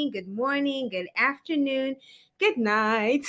evening, good morning, good afternoon, good night.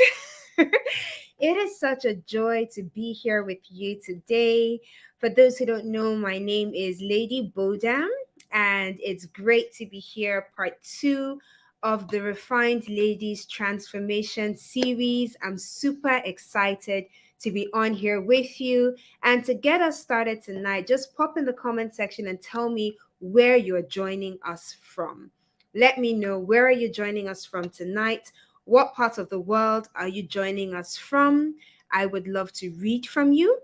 It is such a joy to be here with you today. For those who don't know, my name is Lady Bodam, and it's great to be here, part two of the Refined Ladies Transformation series. I'm super excited to be on here with you. And to get us started tonight, just pop in the comment section and tell me where you're joining us from. Let me know, where are you joining us from tonight? What part of the world are you joining us from? I would love to read from you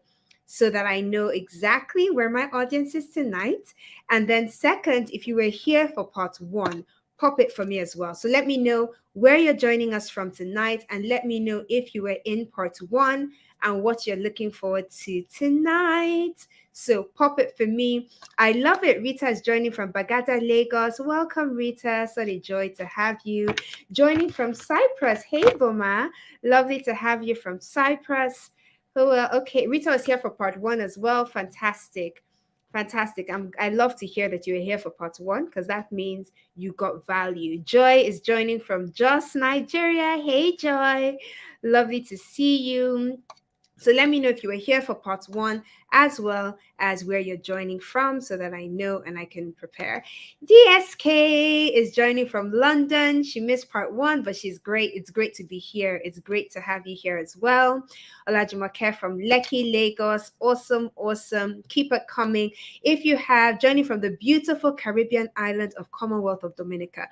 so that I know exactly where my audience is tonight. And then, second, if you were here for part one, pop it for me as well. So let me know where you're joining us from tonight, and let me know if you were in part one and what you're looking forward to tonight. So pop it for me. I love it. Rita is joining from Bagada, Lagos. Welcome, Rita. Such a joy to have you. Joining from Cyprus. Hey, Boma. Lovely to have you from Cyprus. Oh, well, okay. Rita was here for part one as well. Fantastic. Fantastic. I love to hear that you were here for part one because that means you got value. Joy is joining from Jos, Nigeria. Hey, Joy. Lovely to see you. So let me know if you were here for part one as well as where you're joining from so that I know and I can prepare. DSK is joining from London. She missed part one, but she's great. It's great to be here. It's great to have you here as well. Olajumoke from Lekki, Lagos. Awesome, awesome. Keep it coming. If you have joining from the beautiful Caribbean island of Commonwealth of Dominica,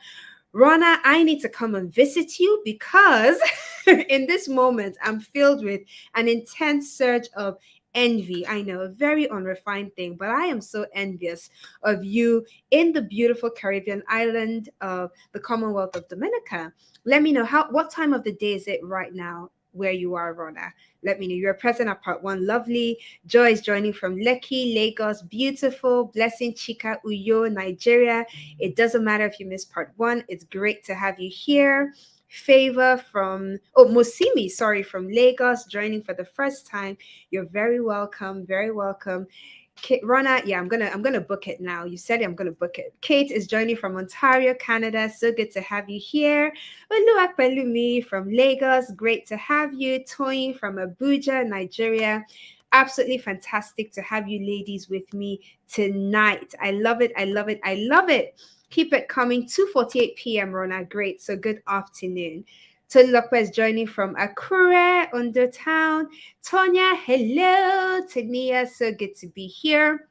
Rona, I need to come and visit you because in this moment I'm filled with an intense surge of envy. I know, a very unrefined thing, but I am so envious of you in the beautiful Caribbean island of the Commonwealth of Dominica. Let me know what time of the day is it right now where you are, Rona. Let me know. You're present at part one. Lovely. Joy is joining from Lekki, Lagos. Beautiful. Blessing Chika, Uyo, Nigeria. It doesn't matter if you missed part one. It's great to have you here. Favor from Mosimi, sorry, from Lagos, joining for the first time. You're very welcome, very welcome. Rona, yeah, I'm gonna book it now. You said it, I'm gonna book it. Kate is joining from Ontario, Canada. So good to have you here. Oluwapelumi from Lagos, great to have you. Toyin from Abuja, Nigeria. Absolutely fantastic to have you ladies with me tonight. I love it. I love it. I love it. Keep it coming. 2:48 p.m. Rona. Great. So good afternoon. Tony Lopez joining from Akure, Undertown. Tonya, hello. Tania, so good to be here.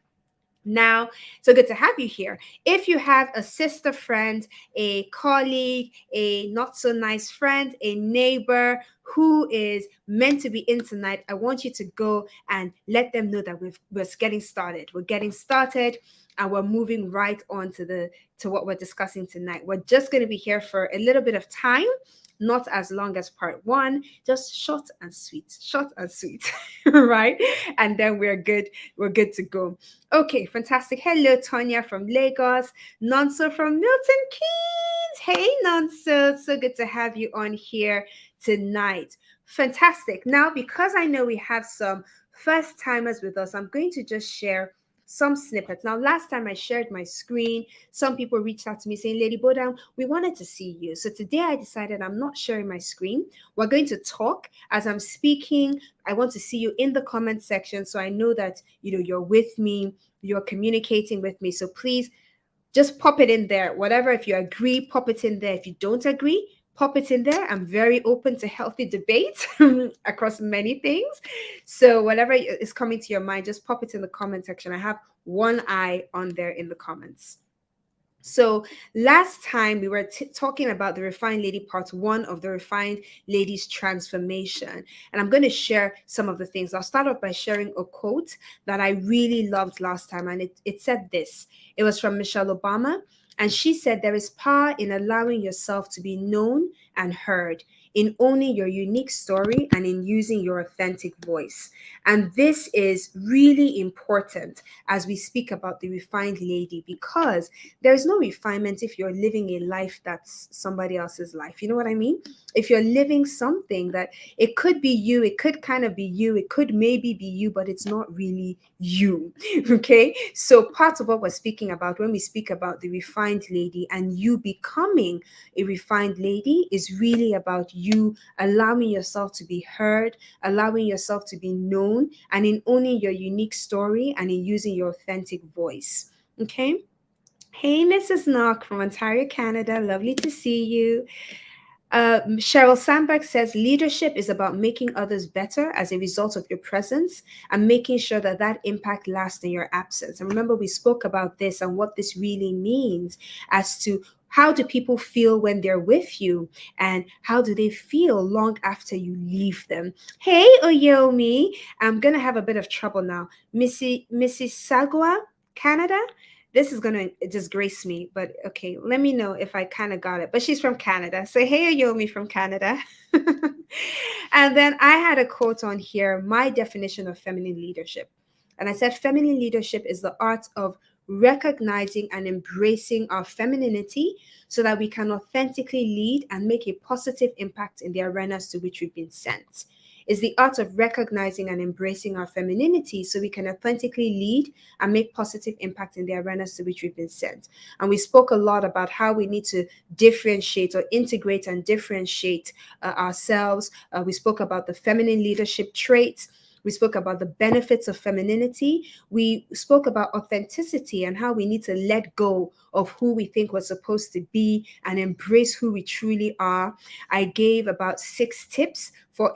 Now, so good to have you here. If you have a sister friend, a colleague, a not so nice friend, a neighbor who is meant to be in tonight, I want you to go and let them know that we're getting started. We're getting started and we're moving right on to what we're discussing tonight. We're just going to be here for a little bit of time, not as long as part one, just short and sweet, right? And then we're good to go. Okay, fantastic. Hello, Tonya from Lagos. Nonso from Milton Keynes. Hey, Nonso. So good to have you on here tonight. Fantastic. Now, because I know we have some first timers with us, I'm going to just share some snippets. Now, last time I shared my screen, some people reached out to me saying, Lady Bodam, we wanted to see you. So today I decided I'm not sharing my screen. We're going to talk as I'm speaking. I want to see you in the comment section so I know that you're with me, you're communicating with me. So please just pop it in there. Whatever, if you agree, pop it in there. If you don't agree, pop it in there. I'm very open to healthy debate across many things. So whatever is coming to your mind, just pop it in the comment section. I have one eye on there in the comments. So last time we were talking about the Refined Lady part one of the Refined Lady's Transformation. And I'm going to share some of the things. I'll start off by sharing a quote that I really loved last time. And it said this. It was from Michelle Obama. And she said, there is power in allowing yourself to be known and heard. in owning your unique story and in using your authentic voice. And this is really important as we speak about the refined lady, because there's no refinement if you're living a life that's somebody else's life. You know what I mean? If you're living something that it could be you, it could kind of be you, it could maybe be you, but it's not really you. Okay. So, part of what we're speaking about when we speak about the refined lady and you becoming a refined lady is really about you allowing yourself to be heard, allowing yourself to be known, and in owning your unique story and in using your authentic voice. Okay. Hey, Mrs. Knock from Ontario, Canada. Lovely to see you. Cheryl Sandberg says leadership is about making others better as a result of your presence and making sure that that impact lasts in your absence. And remember, we spoke about this and what this really means as to how do people feel when they're with you and how do they feel long after you leave them. Hey, Oyomi, I'm going to have a bit of trouble now. Missy Sagua, Canada. This is gonna disgrace me, but okay, let me know if I kind of got it. But she's from Canada. So hey, Yomi from Canada. And then I had a quote on here, my definition of feminine leadership. And I said, feminine leadership is the art of recognizing and embracing our femininity so that we can authentically lead and make a positive impact in the arenas to which we've been sent. Is the art of recognizing and embracing our femininity so we can authentically lead and make positive impact in the arenas to which we've been sent. And we spoke a lot about how we need to differentiate or integrate and differentiate ourselves. We spoke about the feminine leadership traits. We spoke about the benefits of femininity. We spoke about authenticity and how we need to let go of who we think we're supposed to be and embrace who we truly are. I gave about 6 tips for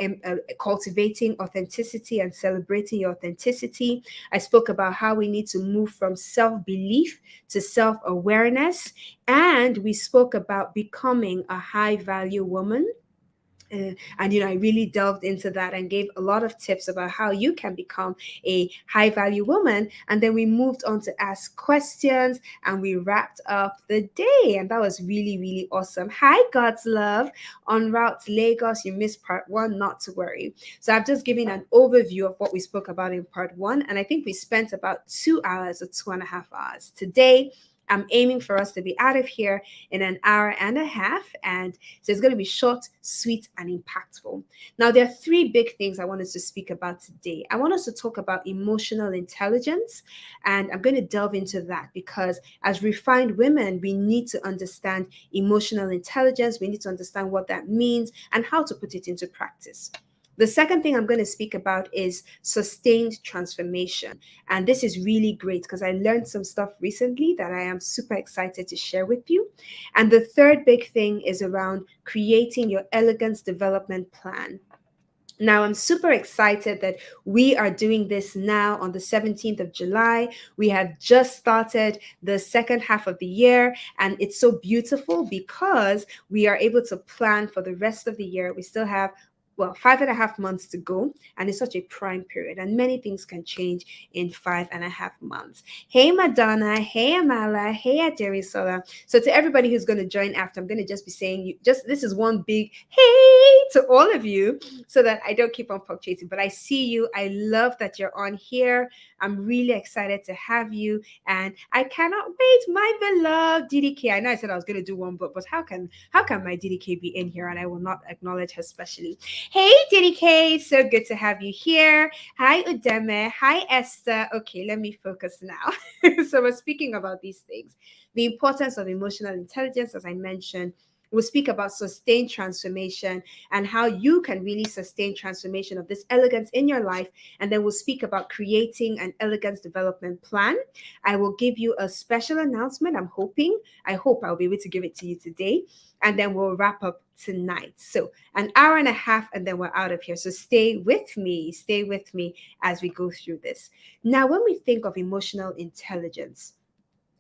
cultivating authenticity and celebrating your authenticity. I spoke about how we need to move from self belief to self awareness. And we spoke about becoming a high value woman. And I really delved into that and gave a lot of tips about how you can become a high value woman. And then we moved on to ask questions and we wrapped up the day, and that was really, really awesome. Hi, God's love. On route to Lagos, you missed part 1, not to worry. So I've just given an overview of what we spoke about in part 1, and I think we spent about 2 hours or 2.5 hours today. I'm aiming for us to be out of here in an hour and a half. And so it's going to be short, sweet, and impactful. Now, there are 3 big things I want us to speak about today. I want us to talk about emotional intelligence, and I'm going to delve into that because as refined women, we need to understand emotional intelligence. We need to understand what that means and how to put it into practice. The second thing I'm going to speak about is sustained transformation. And this is really great because I learned some stuff recently that I am super excited to share with you. And the third big thing is around creating your elegance development plan. Now, I'm super excited that we are doing this now on the 17th of July. We have just started the second half of the year, and it's so beautiful because we are able to plan for the rest of the year. We still have 5.5 months to go, and it's such a prime period, and many things can change in 5.5 months. Hey, Madonna. Hey, Amala. Hey, Aderisola. So, to everybody who's going to join after, I'm going to just be saying, this is one big hey to all of you so that I don't keep on punctuating. But I see you. I love that you're on here. I'm really excited to have you, and I cannot wait, my beloved DDK. I know I said I was going to do one, but how can my DDK be in here and I will not acknowledge her specially? Hey, DDK, so good to have you here. Hi, Udeme. Hi, Esther. Okay, let me focus now. So we're speaking about these things. The importance of emotional intelligence, as I mentioned. We'll speak about sustained transformation and how you can really sustain transformation of this elegance in your life. And then we'll speak about creating an elegance development plan. I will give you a special announcement. I hope I'll be able to give it to you today. And then we'll wrap up tonight. So an hour and a half, and then we're out of here. So stay with me as we go through this. Now, when we think of emotional intelligence,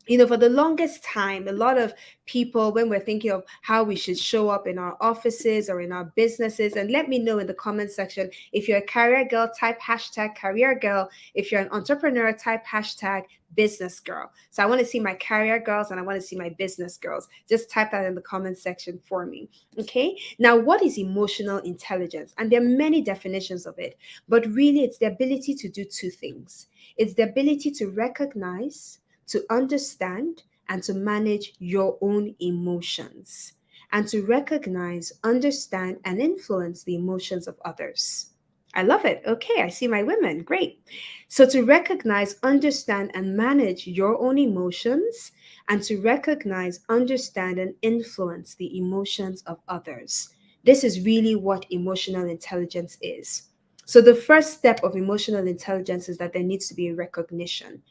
For the longest time, a lot of people, when we're thinking of how we should show up in our offices or in our businesses, and let me know in the comment section if you're a career girl, type hashtag career girl. If you're an entrepreneur, type hashtag business girl. So I want to see my career girls and I want to see my business girls. Just type that in the comment section for me. Okay. Now, what is emotional intelligence? And there are many definitions of it, but really it's the ability to do two things. It's the ability to recognize, to understand, and to manage your own emotions, and to recognize, understand, and influence the emotions of others. I love it. Okay, I see my women. Great. So, to recognize, understand, and manage your own emotions, and to recognize, understand, and influence the emotions of others. This is really what emotional intelligence is. So, the first step of emotional intelligence is that there needs to be a recognition.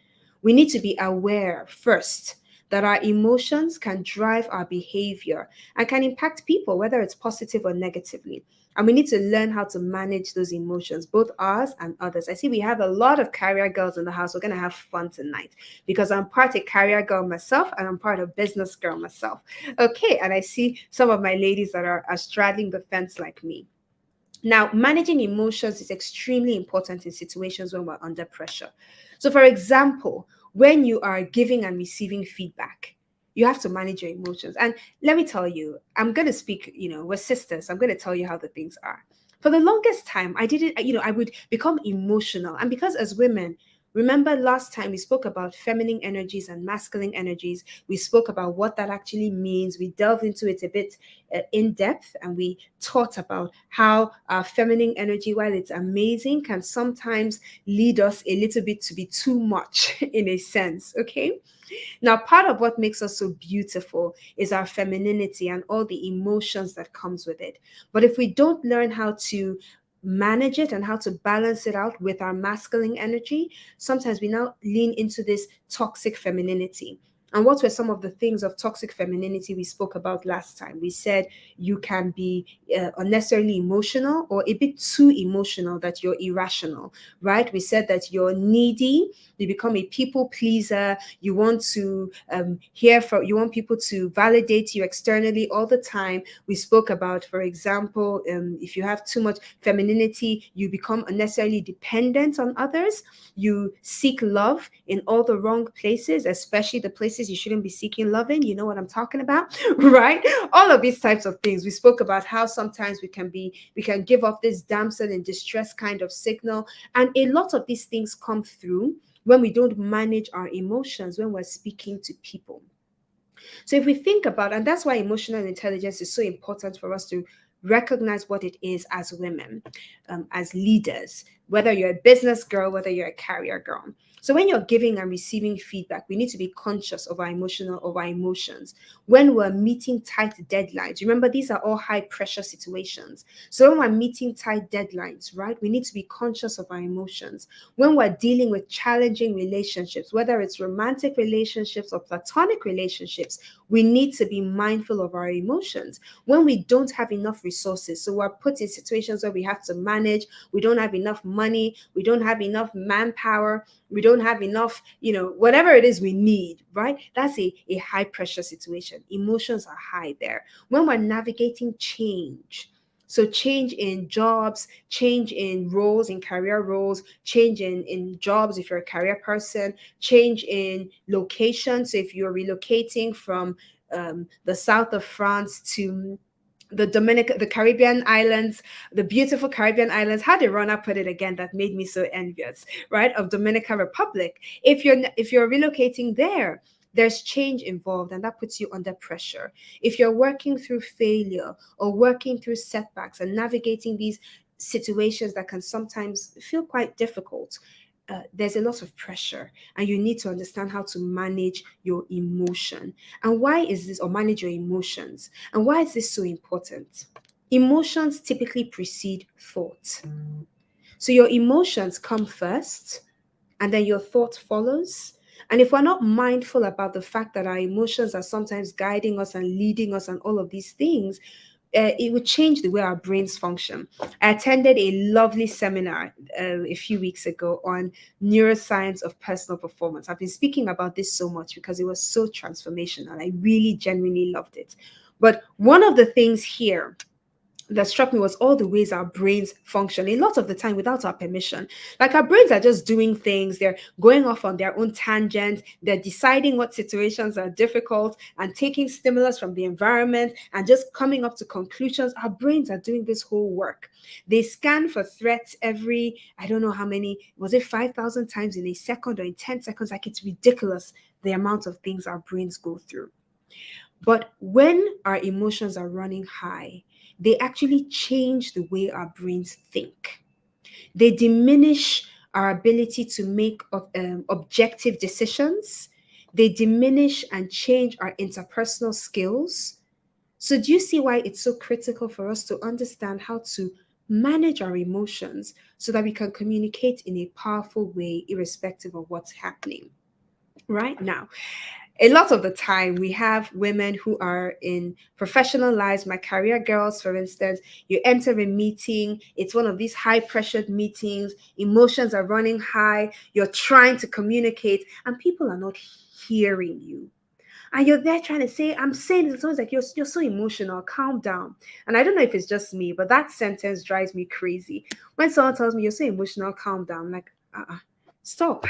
We need to be aware first that our emotions can drive our behavior and can impact people, whether it's positive or negatively. And we need to learn how to manage those emotions, both ours and others. I see we have a lot of career girls in the house. We're going to have fun tonight because I'm part a career girl myself and I'm part of business girl myself. Okay, and I see some of my ladies that are straddling the fence like me. Now, managing emotions is extremely important in situations when we're under pressure. So, for example, when you are giving and receiving feedback, you have to manage your emotions. And let me tell you, I'm going to speak, we're sisters. I'm going to tell you how the things are. For the longest time, I didn't, I would become emotional. And because as women, remember last time we spoke about feminine energies and masculine energies, we spoke about what that actually means. We delved into it a bit in depth and we taught about how our feminine energy, while it's amazing, can sometimes lead us a little bit to be too much in a sense. Okay. Now, part of what makes us so beautiful is our femininity and all the emotions that comes with it. But if we don't learn how to manage it and how to balance it out with our masculine energy, sometimes we now lean into this toxic femininity. And what were some of the things of toxic femininity we spoke about last time? We said you can be unnecessarily emotional or a bit too emotional, that you're irrational, right? We said that you're needy, you become a people pleaser, you want to you want people to validate you externally all the time. We spoke about, for example, if you have too much femininity, you become unnecessarily dependent on others. You seek love in all the wrong places, especially the places you shouldn't be seeking love in. You know what I'm talking about, right? All of these types of things. We spoke about how sometimes we can give off this damsel in distress kind of signal. And a lot of these things come through when we don't manage our emotions when we're speaking to people. So if we think about, and that's why emotional intelligence is so important for us to recognize what it is as women, as leaders, whether you're a business girl, whether you're a career girl. So when you're giving and receiving feedback, we need to be conscious of our emotions. When we're meeting tight deadlines, remember these are all high pressure situations. So when we're meeting tight deadlines, right, we need to be conscious of our emotions. When we're dealing with challenging relationships, whether it's romantic relationships or platonic relationships, we need to be mindful of our emotions. When we don't have enough resources, so we're put in situations where we have to manage, we don't have enough money, we don't have enough manpower, we don't have enough, whatever it is we need, right? That's a high pressure situation. Emotions are high there. When we're navigating change, so change in jobs, change in roles, in career roles, change in jobs if you're a career person, change in location. So if you're relocating from the south of France to the Caribbean islands, the beautiful Caribbean islands. How did Rona put it again? That made me so envious, right? Of Dominican Republic. If you're relocating there, there's change involved, and that puts you under pressure. If you're working through failure or working through setbacks and navigating these situations that can sometimes feel quite difficult, there's a lot of pressure, and you need to understand how to manage your emotion. And why is this, or manage your emotions? And why is this so important? Emotions typically precede thought. So your emotions come first, and then your thought follows. And if we're not mindful about the fact that our emotions are sometimes guiding us and leading us and all of these things, it would change the way our brains function. I attended a lovely seminar a few weeks ago on neuroscience of personal performance. I've been speaking about this so much because it was so transformational. I really genuinely loved it. But one of the things here that struck me was all the ways our brains function a lot of the time without our permission. Like our brains are just doing things, they're going off on their own tangent, they're deciding what situations are difficult and taking stimulus from the environment and just coming up to conclusions. Our brains are doing this whole work. They scan for threats every, I don't know how many, was it 5,000 times in a second or in 10 seconds? Like it's ridiculous the amount of things our brains go through. But when our emotions are running high, they actually change the way our brains think. They diminish our ability to make objective decisions. They diminish and change our interpersonal skills. So, do you see why it's so critical for us to understand how to manage our emotions so that we can communicate in a powerful way, irrespective of what's happening? Right now, a lot of the time we have women who are in professional lives, my career girls for instance. You enter a meeting, it's one of these high pressured meetings, emotions are running high, you're trying to communicate and people are not hearing you, and you're there trying to say, I'm saying it, it's always like you're so emotional, calm down. And I don't know if it's just me, but that sentence drives me crazy. When someone tells me you're so emotional, calm down, I'm like, stop.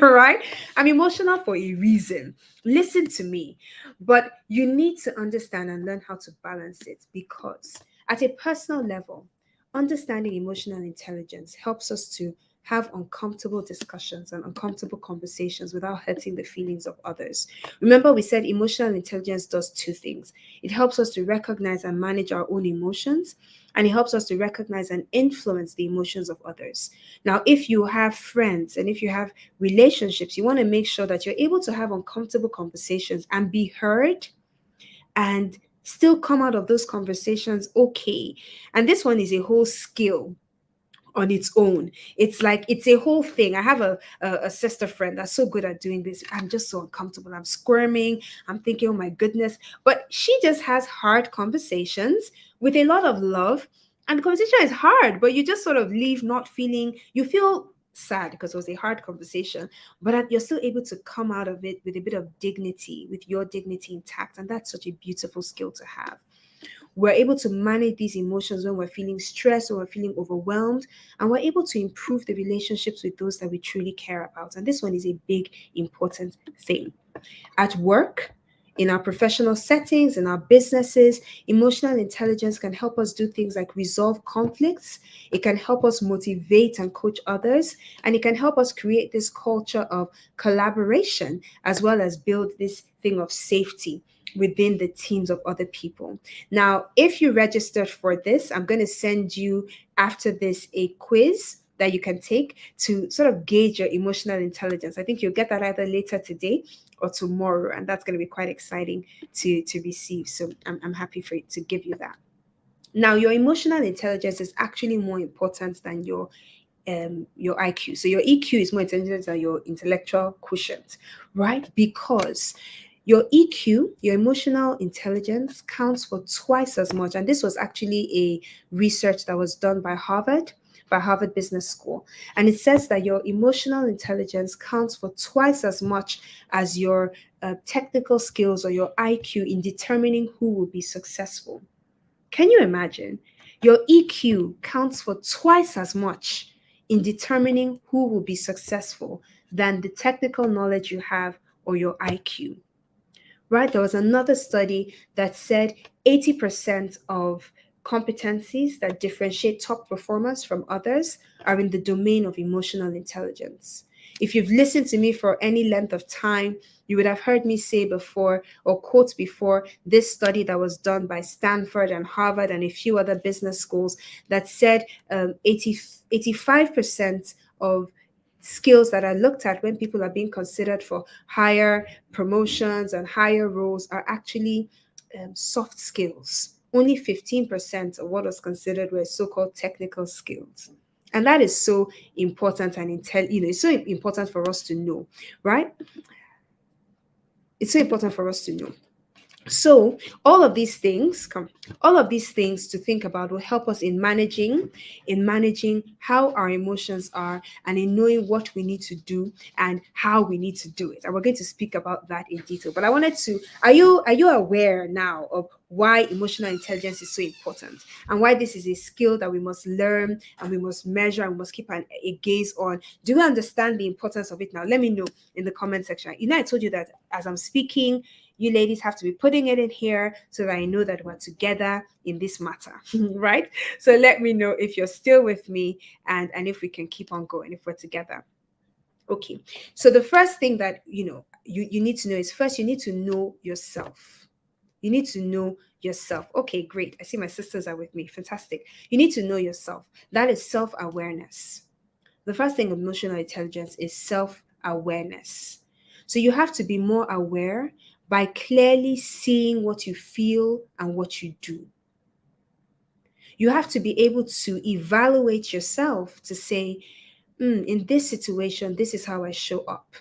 Right? I'm emotional for a reason. Listen to me. But you need to understand and learn how to balance it, because at a personal level, understanding emotional intelligence helps us to have uncomfortable discussions and uncomfortable conversations without hurting the feelings of others. Remember, we said emotional intelligence does two things. It helps us to recognize and manage our own emotions, and it helps us to recognize and influence the emotions of others. Now, if you have friends and if you have relationships, you want to make sure that you're able to have uncomfortable conversations and be heard and still come out of those conversations okay. And this one is a whole skill on its own. It's like it's a whole thing. I have a sister friend that's so good at doing this. I'm just so uncomfortable. I'm squirming. I'm thinking, oh my goodness. But she just has hard conversations with a lot of love. And the conversation is hard, but you just sort of leave not feeling, you feel sad because it was a hard conversation, but you're still able to come out of it with a bit of dignity, with your dignity intact. And that's such a beautiful skill to have. We're able to manage these emotions when we're feeling stressed or we're feeling overwhelmed, and we're able to improve the relationships with those that we truly care about. And this one is a big, important thing. At work, in our professional settings, in our businesses, emotional intelligence can help us do things like resolve conflicts. It can help us motivate and coach others. And it can help us create this culture of collaboration as well as build this thing of safety within the teams of other people. Now, if you registered for this, I'm going to send you after this a quiz that you can take to sort of gauge your emotional intelligence. I think you'll get that either later today or tomorrow, and that's going to be quite exciting to receive. So I'm happy for it to give you that. Now, your emotional intelligence is actually more important than your IQ. So your EQ is more intelligent than your intellectual quotient, right? Because your EQ, your emotional intelligence, counts for twice as much. And this was actually a research that was done by Harvard Business School. And it says that your emotional intelligence counts for twice as much as your technical skills or your IQ in determining who will be successful. Can you imagine? Your EQ counts for twice as much in determining who will be successful than the technical knowledge you have or your IQ, right? There was another study that said 80% of competencies that differentiate top performers from others are in the domain of emotional intelligence. If you've listened to me for any length of time, you would have heard me say before or quote before this study that was done by Stanford and Harvard and a few other business schools that said 85% of skills that are looked at when people are being considered for higher promotions and higher roles are actually soft skills. Only 15% of what was considered were so-called technical skills. And that is so important and it's so important for us to know, right? It's so important for us to know. So all of these things to think about will help us in managing how our emotions are, and in knowing what we need to do and how we need to do it. And we're going to speak about that in detail. But I wanted to, are you aware now of why emotional intelligence is so important, and why this is a skill that we must learn and we must measure and we must keep a gaze on? Do you understand the importance of it now? Let me know in the comment section. I told you that as I'm speaking, you ladies have to be putting it in here so that I know that we're together in this matter, right? So let me know if you're still with me, and if we can keep on going, if we're together. Okay. So the first thing that you need to know is, first you need to know yourself. You need to know yourself. Okay, great. I see my sisters are with me. Fantastic. You need to know yourself. That is self-awareness. The first thing of emotional intelligence is self-awareness. So you have to be more aware by clearly seeing what you feel and what you do. You have to be able to evaluate yourself to say, in this situation, this is how I show up.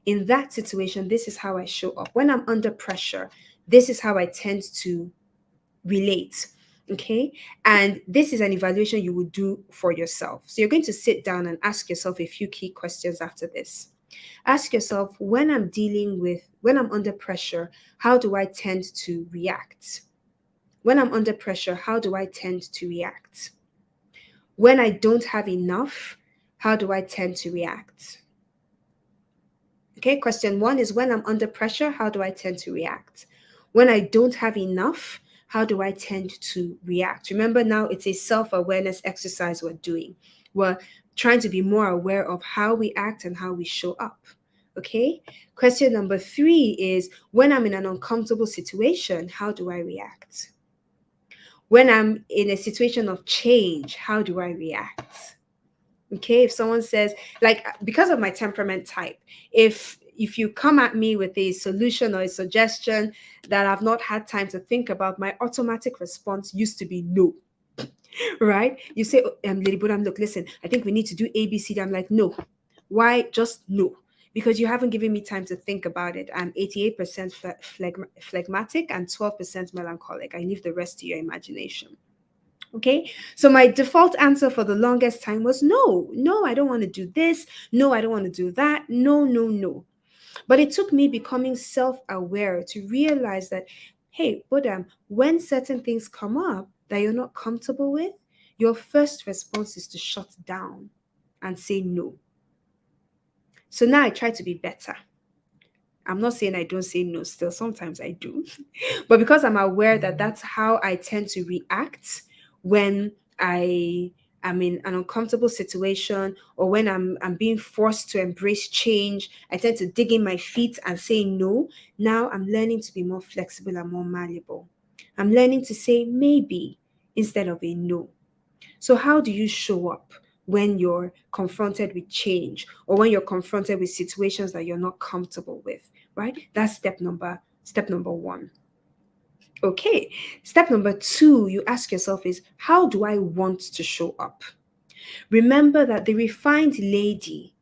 In that situation, this is how I show up. When I'm under pressure, this is how I tend to relate. Okay. And this is an evaluation you would do for yourself. So you're going to sit down and ask yourself a few key questions after this. Ask yourself, when I'm under pressure, how do I tend to react? When I'm under pressure, how do I tend to react? When I don't have enough, how do I tend to react? Okay, question one is, when I'm under pressure, how do I tend to react? When I don't have enough, how do I tend to react? Remember, now it's a self awareness exercise we're doing. We're trying to be more aware of how we act and how we show up. Okay, question number three is, when I'm in an uncomfortable situation, how do I react? When I'm in a situation of change, how do I react? Okay, if someone says, like, because of my temperament type, if you come at me with a solution or a suggestion that I've not had time to think about, my automatic response used to be no. Right? You say, Lady Bodam, look, listen, I think we need to do ABC. I'm like, no. Why? Just no. Because you haven't given me time to think about it. I'm 88% phlegmatic and 12% melancholic. I leave the rest to your imagination. Okay, so my default answer for the longest time was no, no, I don't want to do this. No, I don't want to do that. No, no, no. But it took me becoming self aware to realize that, hey, Bodam, when certain things come up that you're not comfortable with, your first response is to shut down and say no. So now I try to be better. I'm not saying I don't say no still, sometimes I do. But because I'm aware that that's how I tend to react when I am in an uncomfortable situation, or when I'm being forced to embrace change, I tend to dig in my feet and say no. Now I'm learning to be more flexible and more malleable. I'm learning to say maybe instead of a no. So, how do you show up when you're confronted with change, or when you're confronted with situations that you're not comfortable with, right? That's step number one. Okay. Step number two, you ask yourself is, how do I want to show up? Remember that the refined lady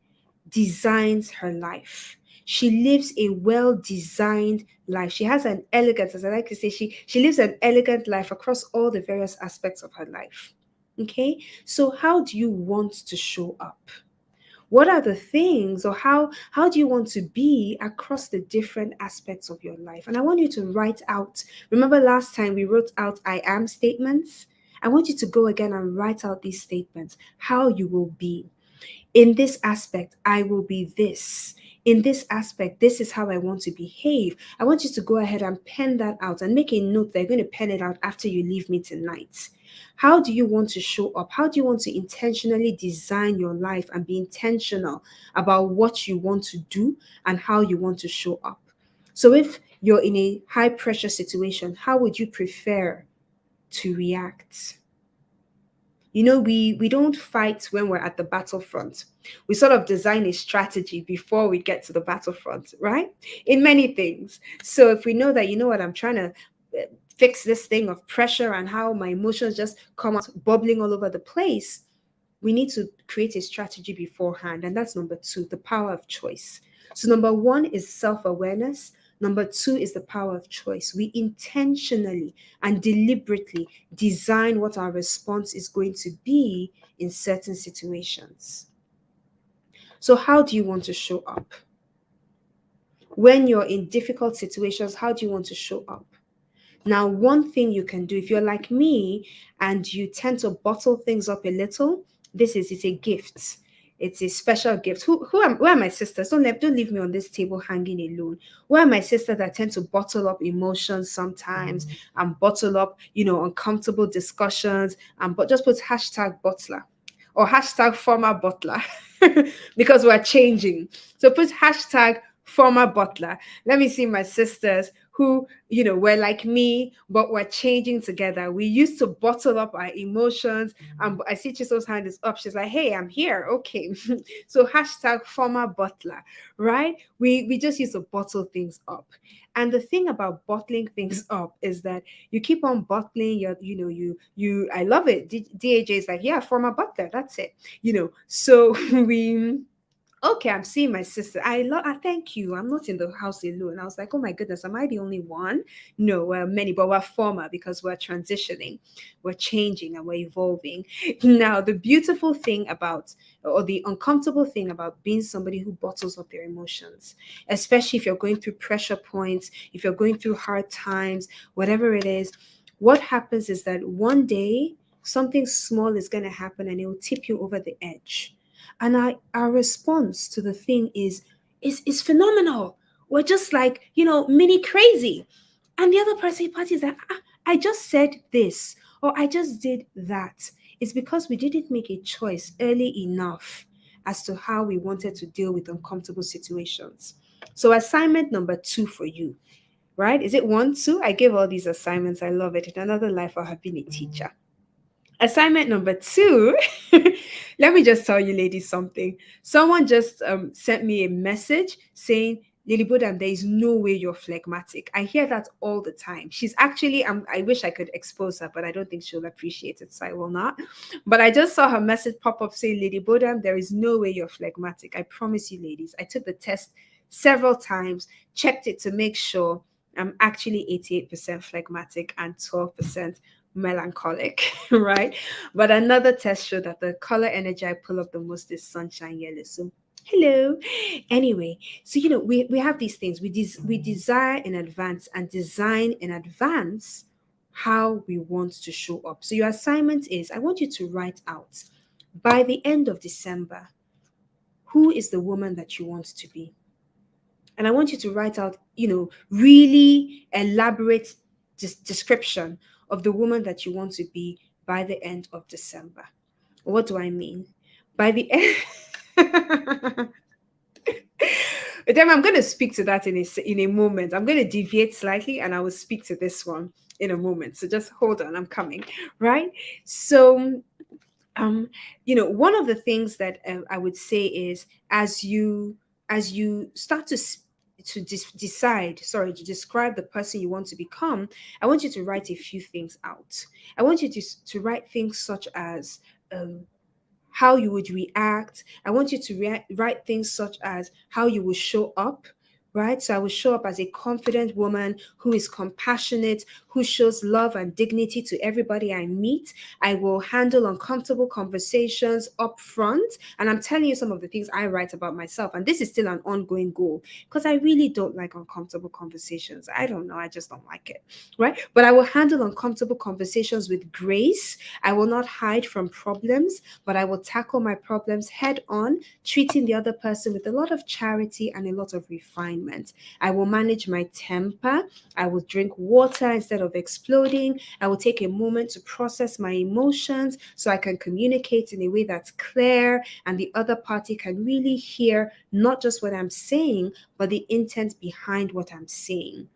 designs her life. She lives a well designed life. She has an elegant, as I like to say, she lives an elegant life across all the various aspects of her life. Okay, so how do you want to show up? What are the things, or how do you want to be across the different aspects of your life? And I want you to write out. Remember last time we wrote out I am statements? I want you to go again and write out these statements, how you will be. In this aspect, I will be this. In this aspect, this is how I want to behave. I want you to go ahead and pen that out and make a note that you're going to pen it out after you leave me tonight. How do you want to show up? How do you want to intentionally design your life and be intentional about what you want to do and how you want to show up? So, if you're in a high pressure situation, how would you prefer to react? We don't fight when we're at the battlefront. We sort of design a strategy before we get to the battlefront, right? In many things. So if we know that, I'm trying to fix this thing of pressure and how my emotions just come out bubbling all over the place, we need to create a strategy beforehand. And that's number two, the power of choice. So number one is self-awareness. Number two is the power of choice. We intentionally and deliberately design what our response is going to be in certain situations. So, how do you want to show up? When you're in difficult situations, how do you want to show up? Now, one thing you can do if you're like me and you tend to bottle things up a little, this is it's a gift. It's a special gift. Who are my sisters? Don't leave me on this table hanging alone. Where are my sisters that tend to bottle up emotions sometimes and bottle up, uncomfortable discussions and but just put hashtag bottler or hashtag former bottler because we're changing. So put hashtag former bottler. Let me see my sisters who were like me, but we're changing together. We used to bottle up our emotions. I see Chisel's hand is up. She's like, hey, I'm here. Okay. So hashtag former bottler, right? We just used to bottle things up. And the thing about bottling things up is that you keep on bottling your, I love it. DAJ is like, yeah, former bottler. That's it. So we okay, I'm seeing my sister. I thank you. I'm not in the house alone. I was like, oh my goodness, am I the only one? No, we're many, but we're former because we're transitioning, we're changing, and we're evolving. Now, the beautiful thing about, or the uncomfortable thing about being somebody who bottles up their emotions, especially if you're going through pressure points, if you're going through hard times, whatever it is, what happens is that one day something small is going to happen and it will tip you over the edge, and our response to the thing is phenomenal. We're just like, mini crazy. And the other person party is like, I just said this or I just did that. It's because we didn't make a choice early enough as to how we wanted to deal with uncomfortable situations. So assignment number 2 for you, right? Is it 1, 2? I gave all these assignments. I love it. In another life, I have been a teacher. Assignment number 2. Let me just tell you ladies something. Someone just sent me a message saying, Lady Bodam, there is no way you're phlegmatic. I hear that all the time. She's actually, I wish I could expose her, but I don't think she'll appreciate it, so I will not. But I just saw her message pop up saying, Lady Bodam, there is no way you're phlegmatic. I promise you, ladies. I took the test several times, checked it to make sure I'm actually 88% phlegmatic and 12% melancholic, right? But another test showed that the color energy I pull up the most is sunshine yellow. So hello. Anyway, so we have these things. We desire in advance and design in advance how we want to show up. So your assignment is I want you to write out by the end of December who is the woman that you want to be. And I want you to write out, really elaborate description of the woman that you want to be by the end of December. What do I mean? By the end. But then I'm going to speak to that in a moment. I'm going to deviate slightly and I will speak to this one in a moment. So just hold on, I'm coming, right? So um one of the things that I would say is as you start decide, sorry, to describe the person you want to become, I want you to write a few things out. I want you to write things such as um, how you would react. I want you to write things such as how you will show up, right? So I will show up as a confident woman who is compassionate, who shows love and dignity to everybody I meet. I will handle uncomfortable conversations up front. And I'm telling you some of the things I write about myself. And this is still an ongoing goal because I really don't like uncomfortable conversations. I don't know. I just don't like it, right? But I will handle uncomfortable conversations with grace. I will not hide from problems, but I will tackle my problems head on, treating the other person with a lot of charity and a lot of refinement. I will manage my temper. I will drink water instead of exploding. I will take a moment to process my emotions so I can communicate in a way that's clear and the other party can really hear not just what I'm saying, but the intent behind what I'm saying.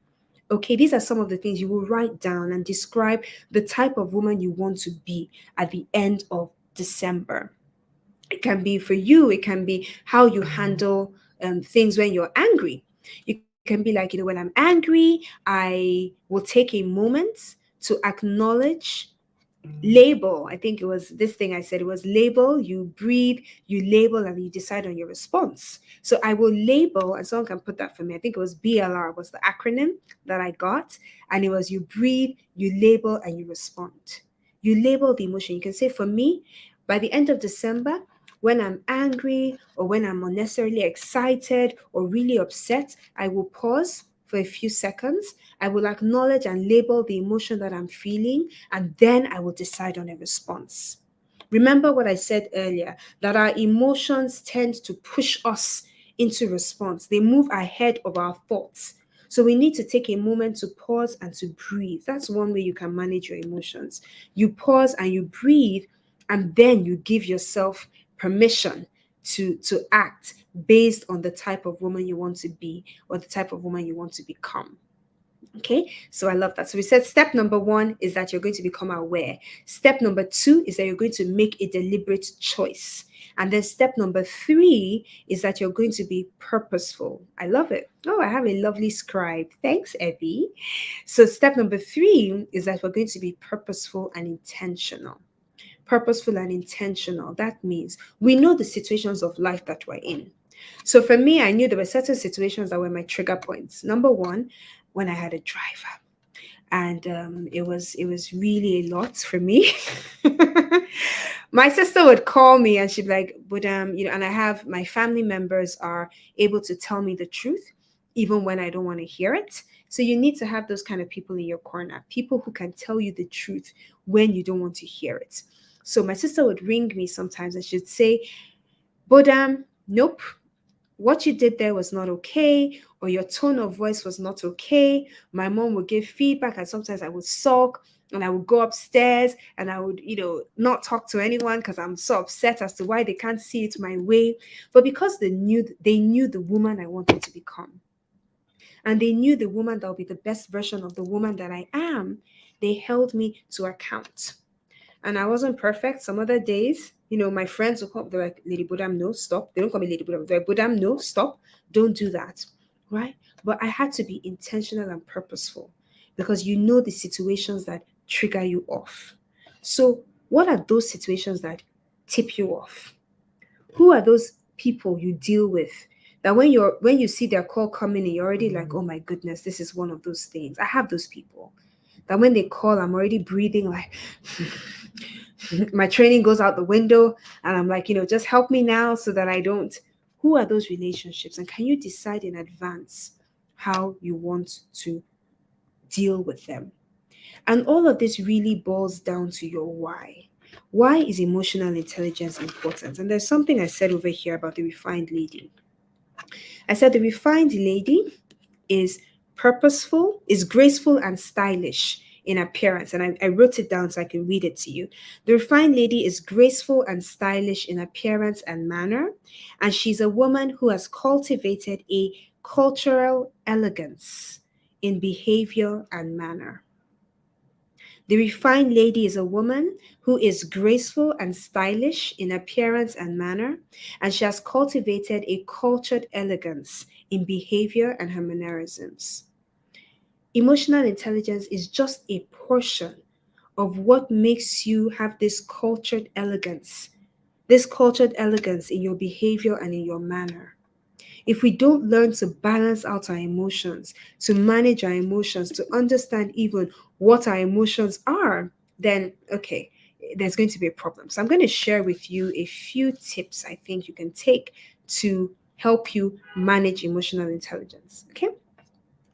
Okay, these are some of the things you will write down and describe the type of woman you want to be at the end of December. It can be for you, it can be how you handle things when you're angry. You can be like, when I'm angry, I will take a moment to acknowledge Label. I think it was this thing I said. It was label, you breathe, you label, and you decide on your response. So I will label, and someone can put that for me. I think it was BLR was the acronym that I got. And it was you breathe, you label, and you respond. You label the emotion. You can say, for me, by the end of December, when I'm angry or when I'm unnecessarily excited or really upset, I will pause for a few seconds. I will acknowledge and label the emotion that I'm feeling, and then I will decide on a response. Remember what I said earlier, that our emotions tend to push us into response. They move ahead of our thoughts. So we need to take a moment to pause and to breathe. That's one way you can manage your emotions. You pause and you breathe, and then you give yourself permission to act based on the type of woman you want to be or the type of woman you want to become. Okay, so I love that. So we said step number one is that you're going to become aware. Step number two is that you're going to make a deliberate choice. And then step number three is that you're going to be purposeful. I love it. Oh, I have a lovely scribe. Thanks, Evie. So step number three is that we're going to be purposeful and intentional. Purposeful and intentional. That means we know the situations of life that we're in. So for me, I knew there were certain situations that were my trigger points. Number one, when I had a driver, and it was really a lot for me. My sister would call me and she'd be like, "But and I have my family members are able to tell me the truth, even when I don't want to hear it. So you need to have those kind of people in your corner, people who can tell you the truth when you don't want to hear it. So my sister would ring me sometimes and she'd say, Bodam, nope, what you did there was not okay, or your tone of voice was not okay. My mom would give feedback, and sometimes I would sulk and I would go upstairs and I would, not talk to anyone because I'm so upset as to why they can't see it my way. But because they knew the woman I wanted to become, and they knew the woman that would be the best version of the woman that I am, they held me to account. And I wasn't perfect. Some other days, my friends will come, they're like, Lady Bodam, no, stop. They don't call me Lady Bodam. They're like, Bodam, no, stop. Don't do that. Right? But I had to be intentional and purposeful because you know the situations that trigger you off. So, what are those situations that tip you off? Who are those people you deal with that when you see their call coming in, you're already like, oh my goodness, this is one of those things. I have those people that when they call, I'm already breathing like my training goes out the window and I'm like, just help me now so that I don't. Who are those relationships? And can you decide in advance how you want to deal with them? And all of this really boils down to your why. Why is emotional intelligence important? And there's something I said over here about the refined lady. I said the refined lady is purposeful, is graceful and stylish in appearance. And I wrote it down so I can read it to you. The refined lady is graceful and stylish in appearance and manner. And she's a woman who has cultivated a cultural elegance in behavior and manner. The refined lady is a woman who is graceful and stylish in appearance and manner, and she has cultivated a cultured elegance in behavior and her mannerisms. Emotional intelligence is just a portion of what makes you have this cultured elegance in your behavior and in your manner. If we don't learn to balance out our emotions, to manage our emotions, to understand even what our emotions are, then okay, there's going to be a problem. So I'm going to share with you a few tips I think you can take to help you manage emotional intelligence. Okay.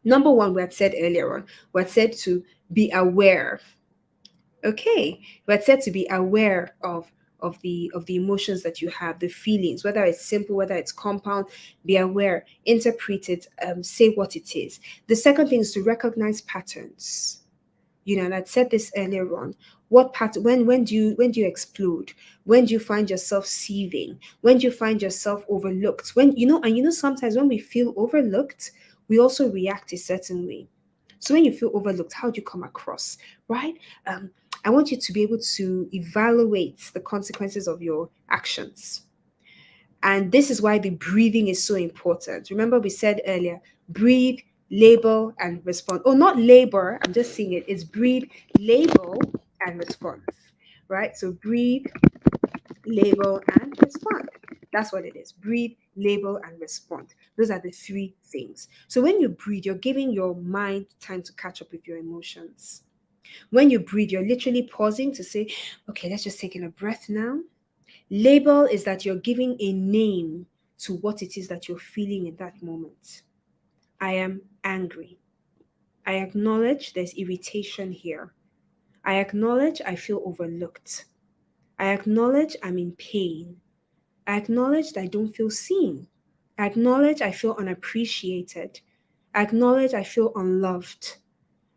Number one, we had said earlier on, we had said to be aware. Okay, we had said to be aware of the emotions that you have, the feelings, whether it's simple, whether it's compound. Be aware, interpret it, say what it is. The second thing is to recognize patterns. And I said this earlier on. What pattern? When do you explode? When do you find yourself seething? When do you find yourself overlooked? And sometimes when we feel overlooked, we also react a certain way. So when you feel overlooked, how do you come across? Right? Um, I want you to be able to evaluate the consequences of your actions. And this is why the breathing is so important. Remember, we said earlier, breathe, label, and respond. Oh, not labor. I'm just saying it. It's breathe, label, and respond. Right? So breathe, label, and respond. That's what it is. Breathe, label, and respond. Those are the three things. So when you breathe, you're giving your mind time to catch up with your emotions. When you breathe, you're literally pausing to say, okay, let's just take in a breath now. Label is that you're giving a name to what it is that you're feeling in that moment. I am angry. I acknowledge there's irritation here. I acknowledge I feel overlooked. I acknowledge I'm in pain. I acknowledge that I don't feel seen. I acknowledge I feel unappreciated. I acknowledge I feel unloved.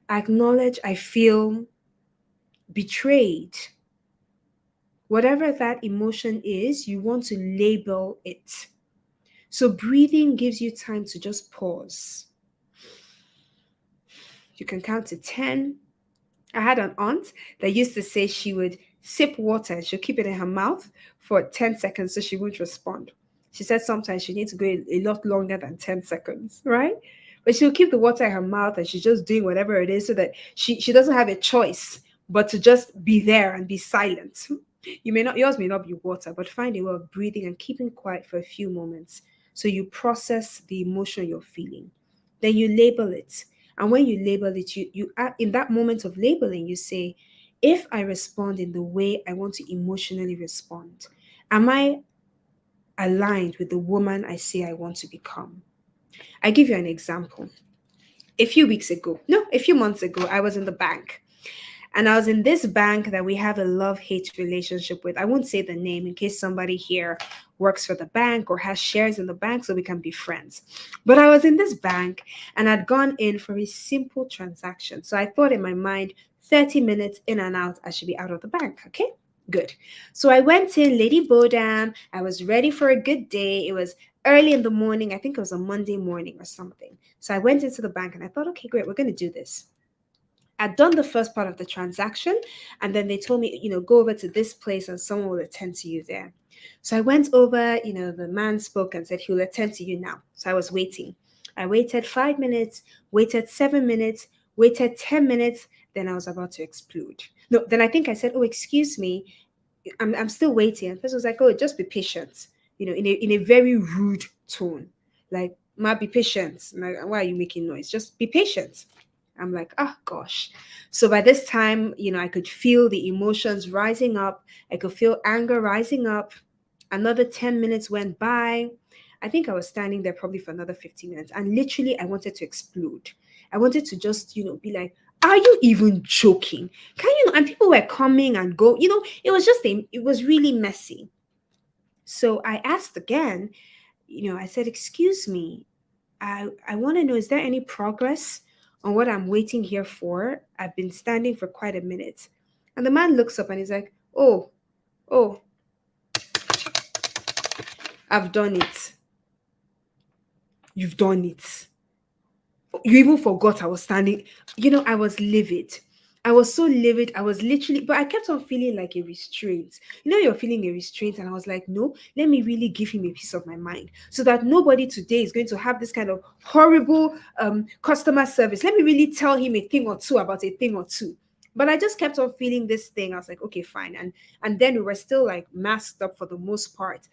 I acknowledge I feel betrayed. Whatever that emotion is, you want to label it. So breathing gives you time to just pause. You can count to 10. I had an aunt that used to say she would sip water and she'll keep it in her mouth for 10 seconds so she won't respond. She said sometimes she needs to go a lot longer than 10 seconds, right? But she'll keep the water in her mouth and she's just doing whatever it is so that she doesn't have a choice but to just be there and be silent. You may not, yours may not be water, but find a way of breathing and keeping quiet for a few moments so you process the emotion you're feeling. Then you label it, and when you label it, in that moment of labeling, you say, if I respond in the way I want to emotionally respond, am I aligned with the woman I say I want to become? I give you an example. A few months ago, I was in the bank. And I was in this bank that we have a love hate relationship with. I won't say the name in case somebody here works for the bank or has shares in the bank so we can be friends. But I was in this bank and I'd gone in for a simple transaction. So I thought in my mind, 30 minutes in and out, I should be out of the bank. Okay, good. So I went in, Lady Bodam. I was ready for a good day. It was early in the morning. I think it was a Monday morning or something. So I went into the bank and I thought, okay, great, we're going to do this. I'd done the first part of the transaction, and then they told me, go over to this place and someone will attend to you there. So I went over, the man spoke and said he will attend to you now. So I was waiting. I waited 5 minutes, waited 7 minutes, waited 10 minutes, then I was about to explode. No, then I think I said, oh, excuse me, I'm still waiting. And the person was like, oh, just be patient, in a very rude tone. Like, ma, be patient. Like, why are you making noise? Just be patient. I'm like, oh gosh. So by this time, I could feel the emotions rising up. I could feel anger rising up. Another 10 minutes went by. I think I was standing there probably for another 15 minutes. And literally, I wanted to explode. I wanted to just, be like, are you even joking? Can you? And people were coming and go. It was really messy. So I asked again, I said, excuse me, I want to know, is there any progress on what I'm waiting here for? I've been standing for quite a minute. And the man looks up and he's like, oh, I've done it. You've done it. You even forgot I was standing. I was livid. I was so livid. I was literally, but I kept on feeling like a restraint. You're feeling a restraint. And I was like, no, let me really give him a piece of my mind so that nobody today is going to have this kind of horrible customer service. Let me really tell him a thing or two about a thing or two. But I just kept on feeling this thing. I was like, okay, fine. And then we were still like masked up for the most part.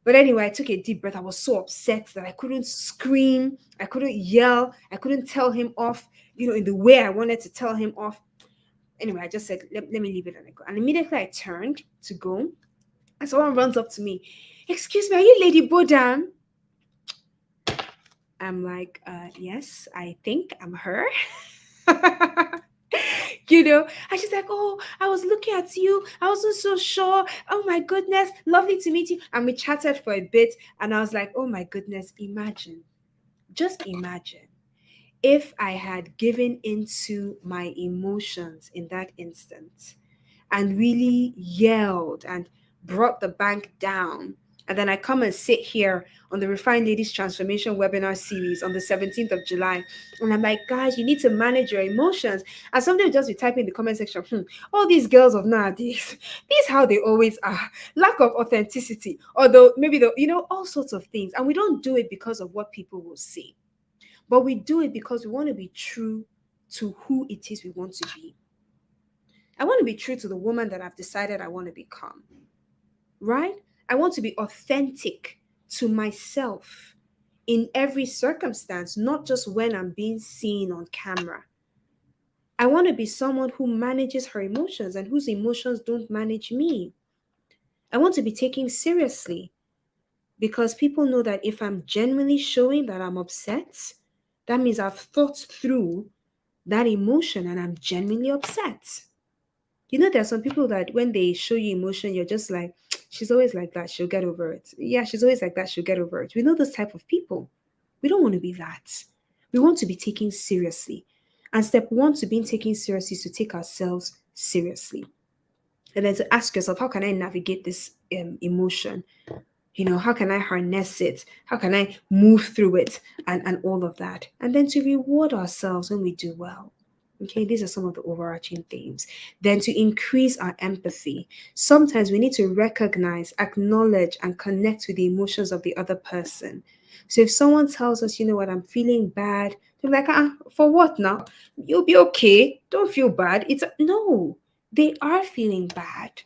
But anyway, I took a deep breath. I was so upset that I couldn't scream, I couldn't yell, I couldn't tell him off, in the way I wanted to tell him off. Anyway, I just said, let me leave it and I go. And immediately I turned to go, and someone runs up to me. Excuse me, are you Lady Bodam? I'm like, yes, I think I'm her. And she's like, oh, I was looking at you, I wasn't so sure, oh my goodness, lovely to meet you. And we chatted for a bit and I was like, oh my goodness, just imagine if I had given into my emotions in that instant and really yelled and brought the bank down. And then I come and sit here on the Refined Ladies Transformation webinar series on the 17th of July. And I'm like, guys, you need to manage your emotions. And somebody will just be typing in the comment section, all these girls of nowadays, this is how they always are. Lack of authenticity. Although maybe, all sorts of things. And we don't do it because of what people will say. But we do it because we want to be true to who it is we want to be. I want to be true to the woman that I've decided I want to become, right? I want to be authentic to myself in every circumstance, not just when I'm being seen on camera. I want to be someone who manages her emotions and whose emotions don't manage me. I want to be taken seriously because people know that if I'm genuinely showing that I'm upset, that means I've thought through that emotion and I'm genuinely upset. You know, there are some people that when they show you emotion, you're just like, she's always like that, she'll get over it. Yeah, she's always like that, she'll get over it. We know those type of people. We don't want to be that. We want to be taken seriously. And step one to being taken seriously is to take ourselves seriously. And then to ask yourself, how can I navigate this emotion? How can I harness it? How can I move through it and all of that? And then to reward ourselves when we do well. Okay, these are some of the overarching themes. Then to increase our empathy. Sometimes we need to recognize, acknowledge, and connect with the emotions of the other person. So if someone tells us, you know what, I'm feeling bad, they're like, for what now? You'll be okay. Don't feel bad. It's no, they are feeling bad.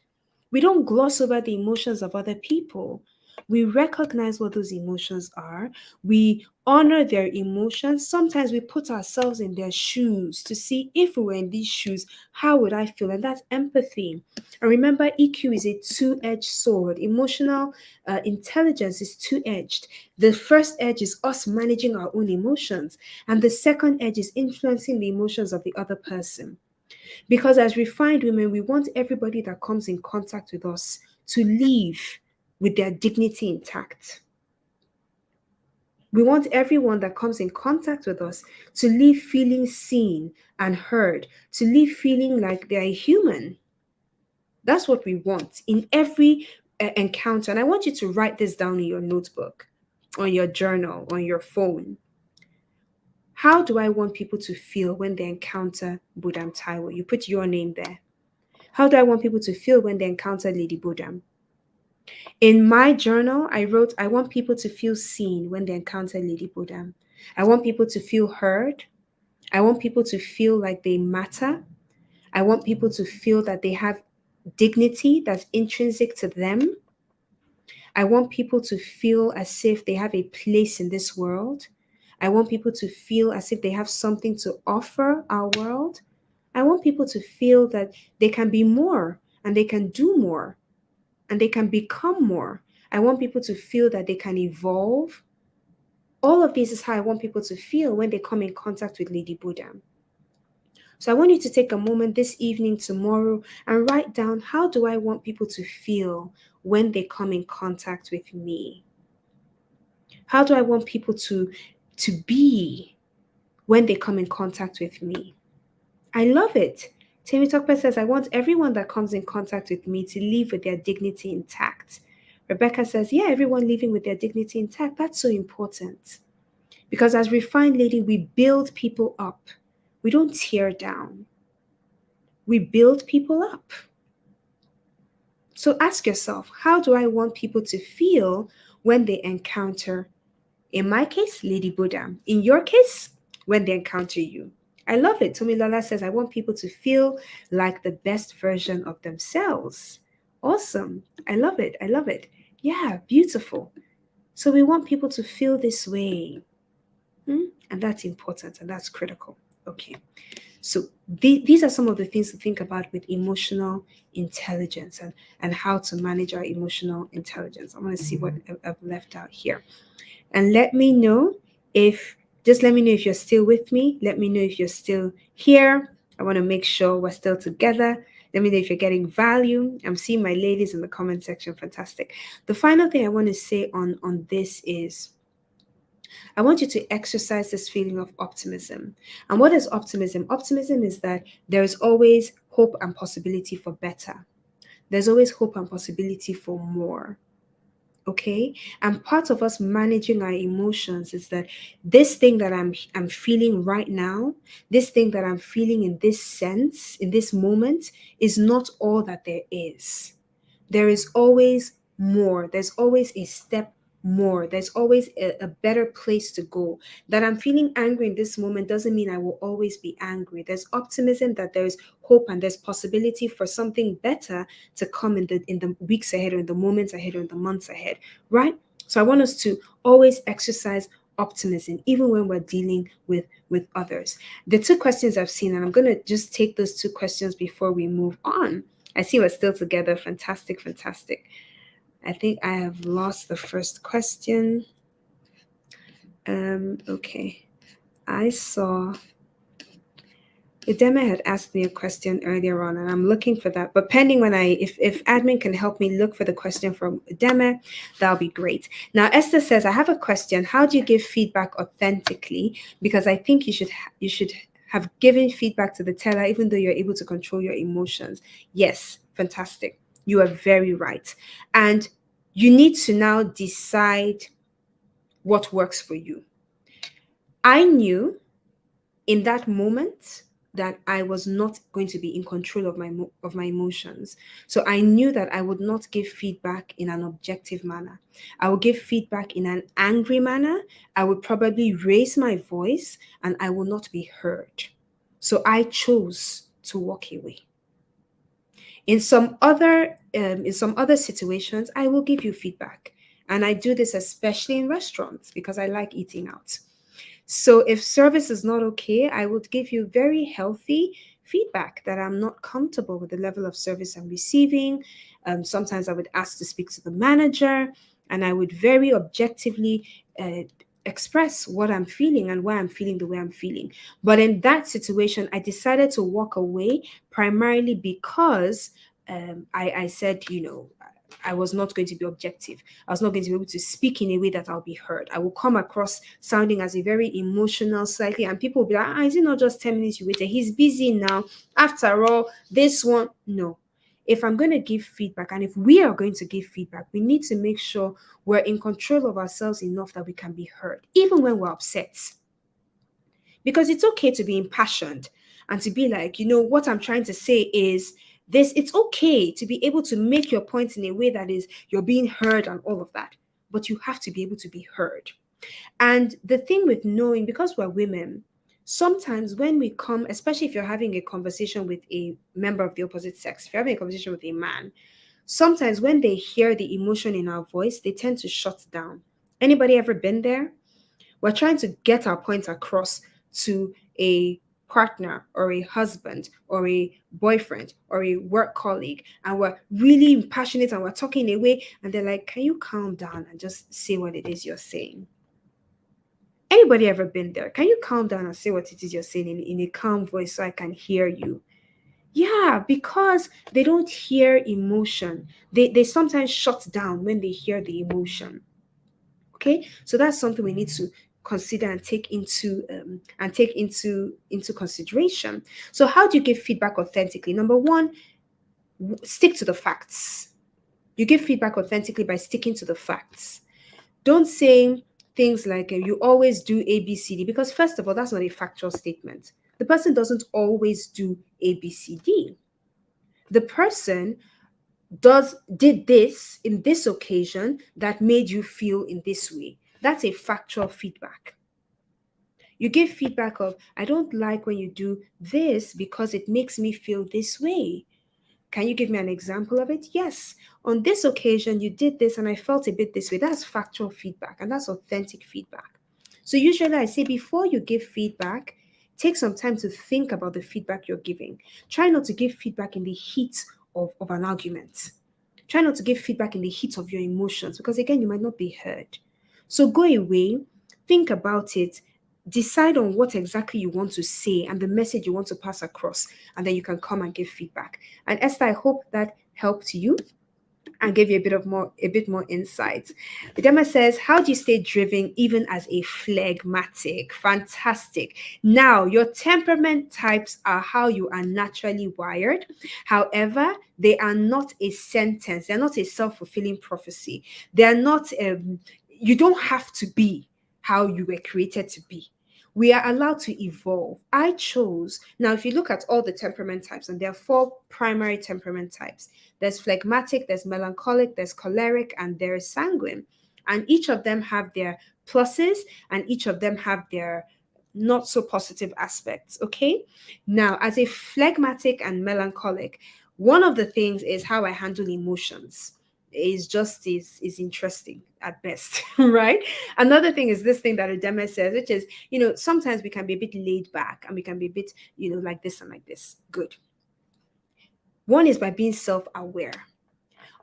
We don't gloss over the emotions of other people. We recognize what those emotions are. We honor their emotions. Sometimes we put ourselves in their shoes to see if we were in these shoes, how would I feel? And that's empathy. And remember, EQ is a two-edged sword. Emotional intelligence is two-edged. The first edge is us managing our own emotions, and the second edge is influencing the emotions of the other person. Because as refined women, we want everybody that comes in contact with us to leave with their dignity intact. We want everyone that comes in contact with us to leave feeling seen and heard, to leave feeling like they're a human. That's what we want in every encounter. And I want you to write this down in your notebook, on your journal, on your phone. How do I want people to feel when they encounter Bodam Taiwo? You put your name there. How do I want people to feel when they encounter Lady Bodam? In my journal, I wrote, I want people to feel seen when they encounter Lady Bodam. I want people to feel heard. I want people to feel like they matter. I want people to feel that they have dignity that's intrinsic to them. I want people to feel as if they have a place in this world. I want people to feel as if they have something to offer our world. I want people to feel that they can be more and they can do more and they can become more. I want people to feel that they can evolve. All of this is how I want people to feel when they come in contact with Lady Bodam. So I want you to take a moment this evening, tomorrow, and write down, how do I want people to feel when they come in contact with me? How do I want people to be when they come in contact with me? I love it. Temi Tokpe says, I want everyone that comes in contact with me to leave with their dignity intact. Rebecca says, yeah, everyone leaving with their dignity intact. That's so important. Because as refined lady, we build people up. We don't tear down. We build people up. So ask yourself, how do I want people to feel when they encounter, in my case, Lady Bodam? In your case, when they encounter you? I love it. Tomi Lola says, I want people to feel like the best version of themselves. Awesome. I love it. I love it. Yeah, beautiful. So we want people to feel this way. And that's important and that's critical. Okay. So these are some of the things to think about with emotional intelligence and how to manage our emotional intelligence. I want to see what I've left out here. And let me know if you're still with me. Let me know if you're still here. I want to make sure we're still together. Let me know if you're getting value. I'm seeing my ladies in the comment section. Fantastic. The final thing I want to say on this is, I want you to exercise this feeling of optimism. And what is optimism? Optimism is that there is always hope and possibility for better. There's always hope and possibility for more. Okay? And part of us managing our emotions is that this thing that I'm feeling right now, this thing that I'm feeling in this sense, in this moment, is not all that there is. There is always more. There's always a step more. There's always a better place to go. That I'm feeling angry in this moment doesn't mean I will always be angry. There's optimism, that there's hope, and there's possibility for something better to come in the weeks ahead, or in the moments ahead, or in the months ahead, right? So I want us to always exercise optimism even when we're dealing with others. The two questions I've seen, and I'm going to just take those two questions before we move on. I see we're still together. Fantastic, fantastic. I think I have lost the first question. Okay. I saw Idema had asked me a question earlier on, and I'm looking for that. But pending when if admin can help me look for the question from Idema, that'll be great. Now Esther says, I have a question. How do you give feedback authentically? Because I think you should have given feedback to the teller, even though you're able to control your emotions. Yes, fantastic. You are very right, and you need to now decide what works for you. I knew in that moment that I was not going to be in control of my emotions. So I knew that I would not give feedback in an objective manner. I would give feedback in an angry manner. I would probably raise my voice, and I will not be heard. So I chose to walk away. In some other situations, I will give you feedback. And I do this especially in restaurants because I like eating out. So if service is not okay, I would give you very healthy feedback that I'm not comfortable with the level of service I'm receiving. Sometimes I would ask to speak to the manager, and I would very objectively uh, express what I'm feeling and why I'm feeling the way I'm feeling. But in that situation, I decided to walk away primarily because I said, I was not going to be objective. I was not going to be able to speak in a way that I'll be heard. I will come across sounding as a very emotional, slightly, and people will be like, is it not just 10 minutes you waited? He's busy now. After all, this one, no. If I'm going to give feedback, and if we are going to give feedback, we need to make sure we're in control of ourselves enough that we can be heard, even when we're upset. Because it's okay to be impassioned and to be like, what I'm trying to say is this. It's okay to be able to make your point in a way that is you're being heard and all of that. But you have to be able to be heard. And the thing with knowing, because we're women, sometimes when we come, especially if you're having a conversation with a member of the opposite sex, if you're having a conversation with a man, sometimes when they hear the emotion in our voice, they tend to shut down. Anybody ever been there? We're trying to get our point across to a partner or a husband or a boyfriend or a work colleague, and we're really passionate and we're talking away, and they're like, can you calm down and just say what it is you're saying? Anybody ever been there? Can you calm down and say what it is you're saying in a calm voice so I can hear you? Yeah, because they don't hear emotion. They sometimes shut down when they hear the emotion. Okay, so that's something we need to consider and take into consideration. So how do you give feedback authentically? Number one, stick to the facts. You give feedback authentically by sticking to the facts. Don't say things like you always do ABCD, because first of all, that's not a factual statement. The person doesn't always do ABCD. The person did this in this occasion that made you feel in this way. That's a factual feedback. You give feedback of, I don't like when you do this because it makes me feel this way. Can you give me an example of it? Yes. On this occasion, you did this and I felt a bit this way. That's factual feedback, and that's authentic feedback. So usually I say before you give feedback, take some time to think about the feedback you're giving. Try not to give feedback in the heat of an argument. Try not to give feedback in the heat of your emotions, because again, you might not be heard. So go away, think about it, decide on what exactly you want to say and the message you want to pass across, and then you can come and give feedback. And Esther, I hope that helped you and give you a bit more insight. Videma says, how do you stay driven even as a phlegmatic? Fantastic. Now, your temperament types are how you are naturally wired. However, they are not a sentence. They're not a self-fulfilling prophecy. They're not, you don't have to be how you were created to be. We are allowed to evolve. I chose, now if you look at all the temperament types, and there are four primary temperament types. There's phlegmatic, there's melancholic, there's choleric, and there's sanguine. And each of them have their pluses and each of them have their not so positive aspects. Okay. Now, as a phlegmatic and melancholic, one of the things is how I handle emotions is interesting at best, right? Another thing is this thing that Ademe says, which is, sometimes we can be a bit laid back and we can be a bit, like this and like this. Good. One is by being self-aware.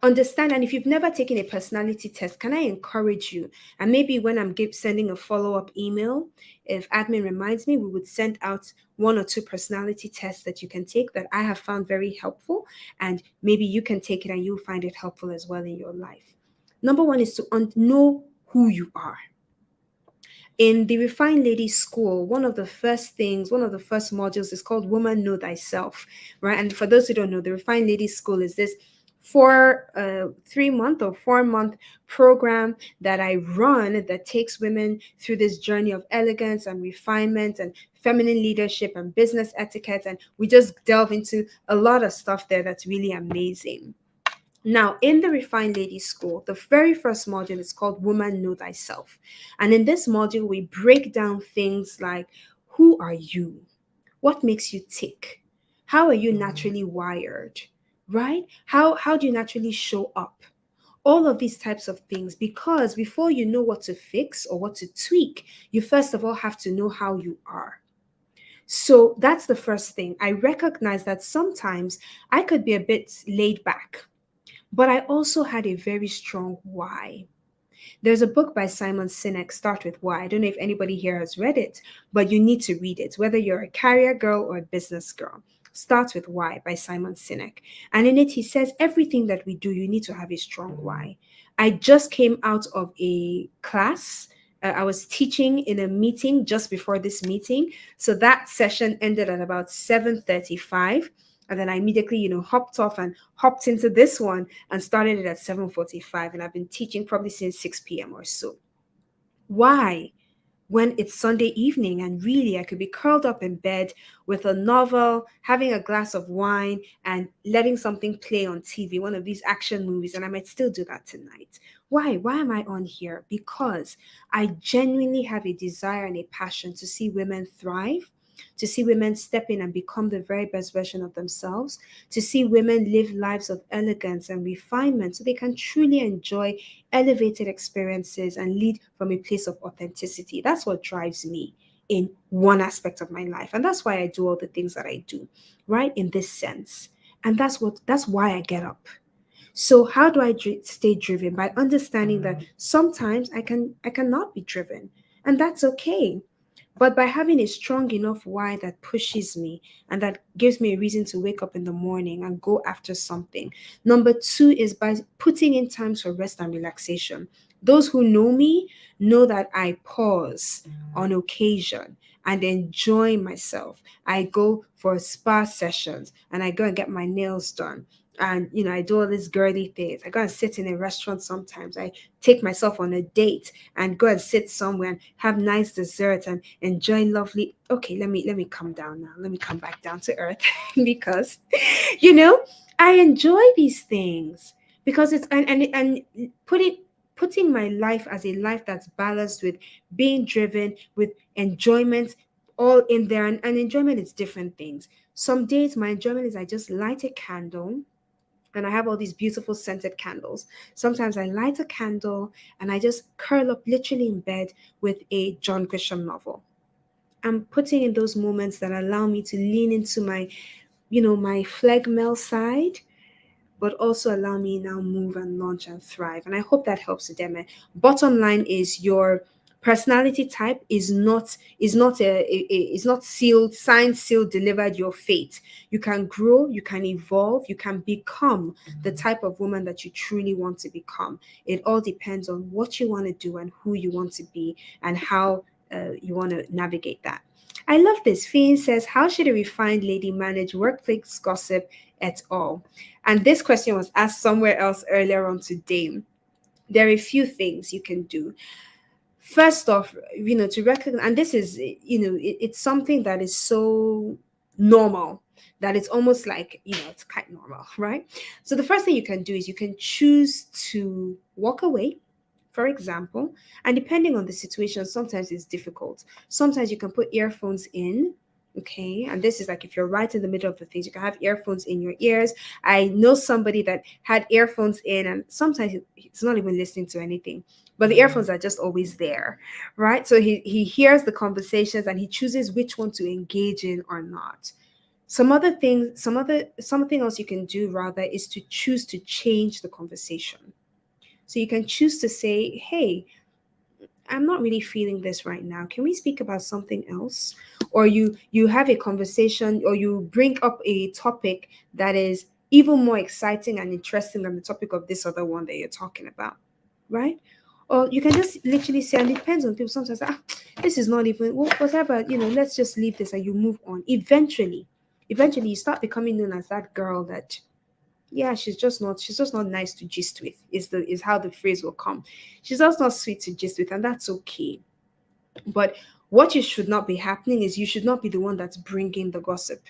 Understand, and if you've never taken a personality test, can I encourage you? And maybe when I'm sending a follow-up email, if admin reminds me, we would send out one or two personality tests that you can take that I have found very helpful, and maybe you can take it and you'll find it helpful as well in your life. Number one is to know who you are. In the Refined Lady School, one of the first modules is called Woman Know Thyself, right? And for those who don't know, the Refined Lady School is this 3-month or 4-month program that I run that takes women through this journey of elegance and refinement and feminine leadership and business etiquette. And we just delve into a lot of stuff there that's really amazing. Now, in the Refined Lady School, the very first module is called Woman Know Thyself. And in this module, we break down things like, who are you? What makes you tick? How are you naturally wired? Right? How do you naturally show up? All of these types of things, because before you know what to fix or what to tweak, you first of all have to know how you are. So that's the first thing. I recognize that sometimes I could be a bit laid back, but I also had a very strong why. There's a book by Simon Sinek, Start With Why. I don't know if anybody here has read it, but you need to read it, whether you're a career girl or a business girl. Start With Why by Simon Sinek. And in it, he says everything that we do, you need to have a strong why. I just came out of a class. I was teaching in a meeting just before this meeting. So that session ended at about 7:35. And then I immediately, hopped off and hopped into this one and started it at 7:45. And I've been teaching probably since 6 p.m. or so. Why? When it's Sunday evening and really I could be curled up in bed with a novel, having a glass of wine, and letting something play on TV, one of these action movies, and I might still do that tonight. Why? Why am I on here? Because I genuinely have a desire and a passion to see women thrive, to see women step in and become the very best version of themselves, to see women live lives of elegance and refinement so they can truly enjoy elevated experiences and lead from a place of authenticity. That's what drives me in one aspect of my life. And that's why I do all the things that I do, right? In this sense. And that's why I get up. So how do I stay driven? By understanding that sometimes I cannot be driven, and that's okay. But by having a strong enough why that pushes me and that gives me a reason to wake up in the morning and go after something. Number two is by putting in times for rest and relaxation. Those who know me know that I pause on occasion and enjoy myself. I go for spa sessions and I go and get my nails done. And I do all these girly things. I go and sit in a restaurant sometimes. I take myself on a date and go and sit somewhere and have nice desserts and enjoy lovely. Okay, let me come down now. Let me come back down to earth because you know I enjoy these things because it's and putting my life as a life that's balanced with being driven with enjoyment all in there, and enjoyment is different things. Some days my enjoyment is I just light a candle, and I have all these beautiful scented candles. Sometimes I light a candle and I just curl up literally in bed with a John Grisham novel. I'm putting in those moments that allow me to lean into my phlegmal side, but also allow me now move and launch and thrive. And I hope that helps, Deme. Bottom line is your personality type is not sealed, signed, sealed, delivered your fate. You can grow, you can evolve, you can become the type of woman that you truly want to become. It all depends on what you want to do and who you want to be and how you want to navigate that. I love this. Fiend says, how should a refined lady manage workplace gossip et al.? And this question was asked somewhere else earlier on today. There are a few things you can do. First off, to recognize, and this is, it's something that is so normal that it's almost like, it's quite normal, right? So the first thing you can do is you can choose to walk away For example, and depending on the situation, sometimes it's difficult. Sometimes you can put earphones in. Okay, and this is like if you're right in the middle of the things, you can have earphones in your ears. I know somebody that had earphones in, and sometimes he's not even listening to anything, but the earphones are just always there, right? So he hears the conversations and he chooses which one to engage in or not. Something else you can do rather is to choose to change the conversation. So you can choose to say, hey, I'm not really feeling this right now. Can we speak about something else? Or you have a conversation, or you bring up a topic that is even more exciting and interesting than the topic of this other one that you're talking about, right? Or you can just literally say, and it depends on people. Sometimes, this is not even whatever, let's just leave this and you move on. Eventually you start becoming known as that girl that, yeah, she's just not nice to gist with, is how the phrase will come. She's just not sweet to gist with, and that's okay. But what you should not be happening is you should not be the one that's bringing the gossip.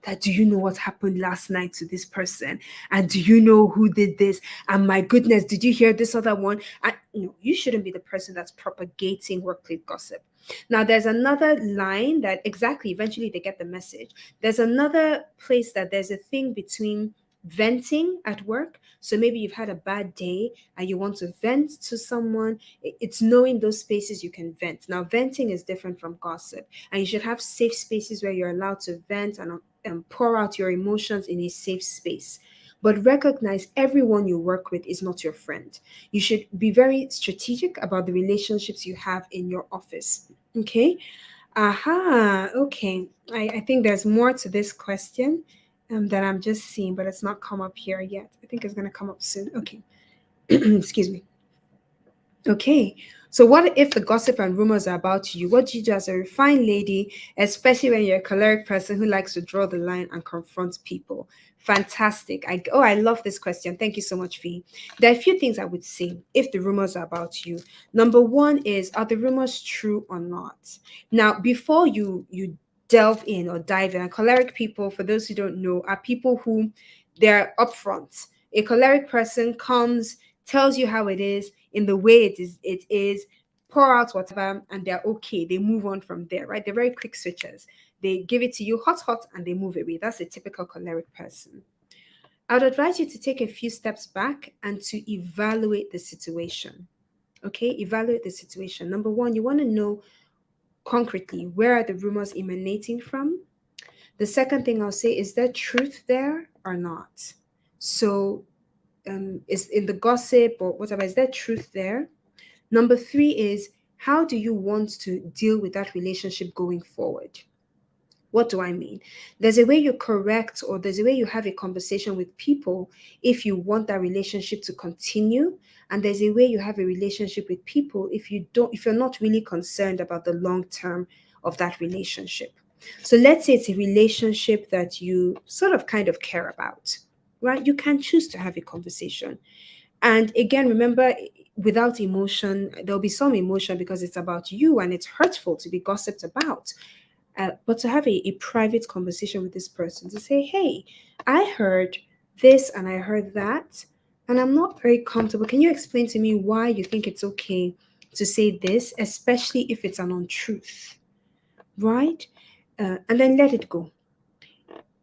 That, do you know what happened last night to this person? And do you know who did this? And my goodness, did you hear this other one? And no, you shouldn't be the person that's propagating workplace gossip. Now, there's another line that exactly eventually they get the message. There's another place that there's a thing between venting at work. So maybe you've had a bad day and you want to vent to someone. It's knowing those spaces you can vent. Now, venting is different from gossip, and you should have safe spaces where you're allowed to vent and pour out your emotions in a safe space. But recognize everyone you work with is not your friend. You should be very strategic about the relationships you have in your office. Okay. Aha. Okay. I think there's more to this question that I'm just seeing, but it's not come up here yet. I think it's going to come up soon. Okay. Excuse me. Okay. So what if the gossip and rumors are about you? What do you do as a refined lady, especially when you're a choleric person who likes to draw the line and confront people? Fantastic. I love this question. Thank you so much, Fee. There are a few things I would say if the rumors are about you. Number one is, are the rumors true or not? Now, before you delve in or dive in, and choleric people, for those who don't know, are people who they're upfront. A choleric person comes, tells you how it is in the way it is, pour out whatever, and they're okay. They move on from there, right? They're very quick switchers. They give it to you hot, and they move away. That's a typical choleric person. I would advise you to take a few steps back and to evaluate the situation. Okay, evaluate the situation. Number one, you want to know concretely, where are the rumors emanating from? The second thing I'll say, is there truth there or not? So, is in the gossip or whatever, is there truth there? Number three is, how do you want to deal with that relationship going forward? What do I mean? There's a way you correct, or there's a way you have a conversation with people if you want that relationship to continue. And there's a way you have a relationship with people if you're not really concerned about the long term of that relationship. So let's say it's a relationship that you sort of kind of care about, right? You can choose to have a conversation. And again, remember, without emotion, there'll be some emotion because it's about you and it's hurtful to be gossiped about. But to have a private conversation with this person to say, hey, I heard this and I heard that, and I'm not very comfortable. Can you explain to me why you think it's okay to say this, especially if it's an untruth, right? And then let it go.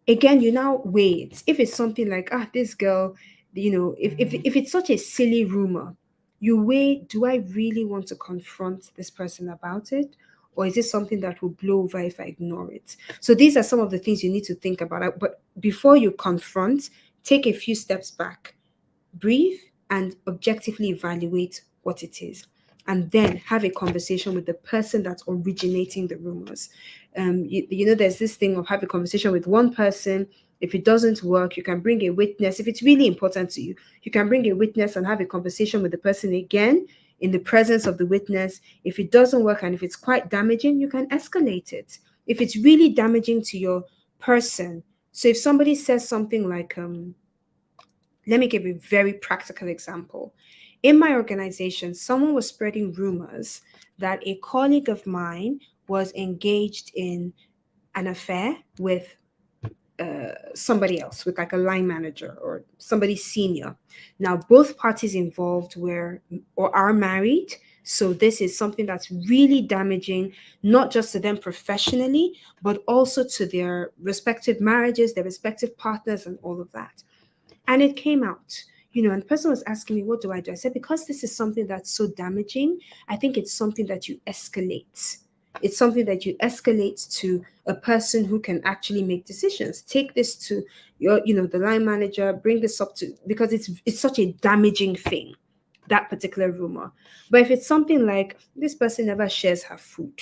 Again, you now wait. If it's something like, this girl, if it's such a silly rumor, you wait. Do I really want to confront this person about it? Or is it something that will blow over if I ignore it? So these are some of the things you need to think about. But before you confront, take a few steps back, breathe, and objectively evaluate what it is. And then have a conversation with the person that's originating the rumors. There's this thing of have a conversation with one person. If it doesn't work, you can bring a witness. If it's really important to you, you can bring a witness and have a conversation with the person again in the presence of the witness. If it doesn't work and if it's quite damaging, you can escalate it. If it's really damaging to your person, so if somebody says something like, let me give you a very practical example. In my organization, someone was spreading rumors that a colleague of mine was engaged in an affair with somebody else, with like a line manager or somebody senior. Now, both parties involved were or are married. So, this is something that's really damaging, not just to them professionally, but also to their respective marriages, their respective partners, and all of that. And it came out, and the person was asking me, what do I do? I said, because this is something that's so damaging, I think it's something that you escalate. It's something that you escalate to a person who can actually make decisions. Take this to the line manager, bring this up to, because it's such a damaging thing, that particular rumor. But if it's something like this person never shares her food,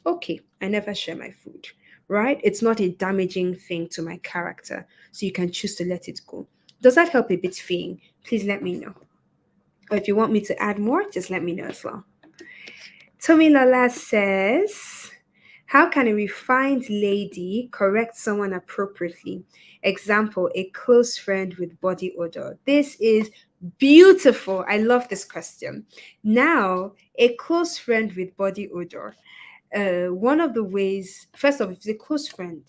okay, I never share my food, right? It's not a damaging thing to my character. So you can choose to let it go. Does that help a bit, Fing? Please let me know. Or if you want me to add more, just let me know as well. Tommy Lola says, how can a refined lady correct someone appropriately? Example, a close friend with body odor. This is beautiful. I love this question. Now, a close friend with body odor. One of the ways, first of all, if it's a close friend,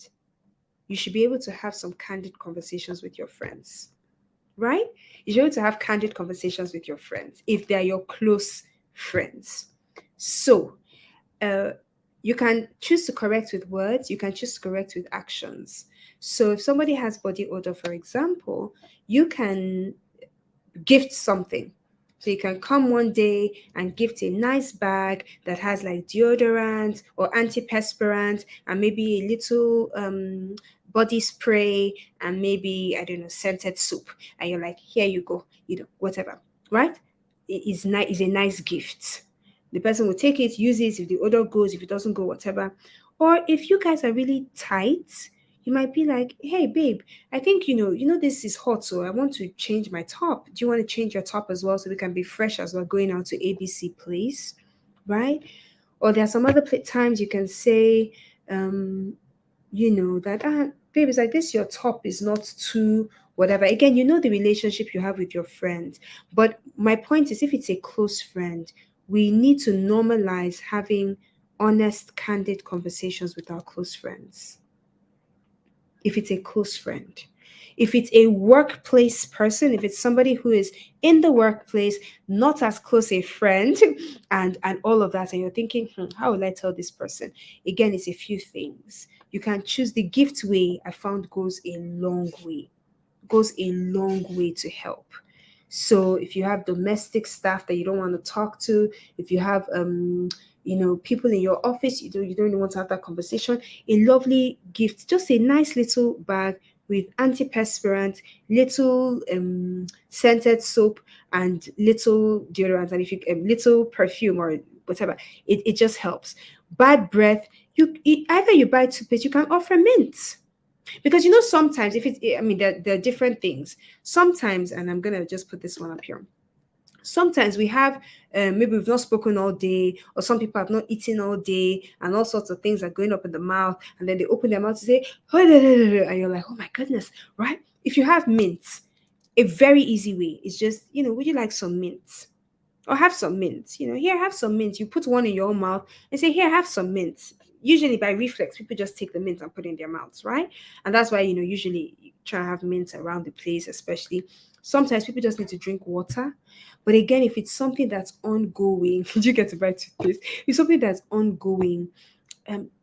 you should be able to have some candid conversations with your friends, right? You should be able to have candid conversations with your friends if they're your close friends. So, uh, you can choose to correct with words, you can choose to correct with actions. So, if somebody has body odor, for example, you can gift something. So you can come one day and gift a nice bag that has like deodorant or antiperspirant and maybe a little body spray and maybe, I don't know, scented soap. And you're like, here you go, whatever, right? It is nice, is a nice gift. The person will take it, use it. If the odor goes, if it doesn't go, whatever. Or if you guys are really tight, you might be like, hey babe, I think this is hot, so I want to change my top. Do you want to change your top as well so we can be fresh as we're going out to ABC place, right? Or there are some other times you can say, that babe, it's like this. Your top is not too whatever. Again, the relationship you have with your friend. But my point is, if it's a close friend, we need to normalize having honest, candid conversations with our close friends if it's a close friend. If it's a workplace person, if it's somebody who is in the workplace, not as close a friend, and all of that, and you're thinking, how will I tell this person? Again, it's a few things. You can choose the gift way. I found goes a long way. Goes a long way to help. So if you have domestic staff that you don't want to talk to, if you have people in your office, you don't want to have that conversation, a lovely gift, just a nice little bag with antiperspirant, little scented soap, and little deodorant, and if you little perfume or whatever, it just helps. Bad breath, either you buy toothpaste, you can offer mint. Because sometimes if it's, I mean, there are different things. Sometimes, and I'm gonna just put this one up here. Sometimes we have, maybe we've not spoken all day, or some people have not eaten all day, and all sorts of things are going up in the mouth, and then they open their mouth to say, and you're like, oh my goodness, right? If you have mint, a very easy way is just, would you like some mint? Or have some mint. Here, have some mint. You put one in your own mouth and say, here, have some mint. Usually by reflex, people just take the mint and put it in their mouths, right? And that's why, usually you try and have mint around the place, especially. Sometimes people just need to drink water. But again, if it's something that's ongoing, you get to buy toothpaste. If it's something that's ongoing,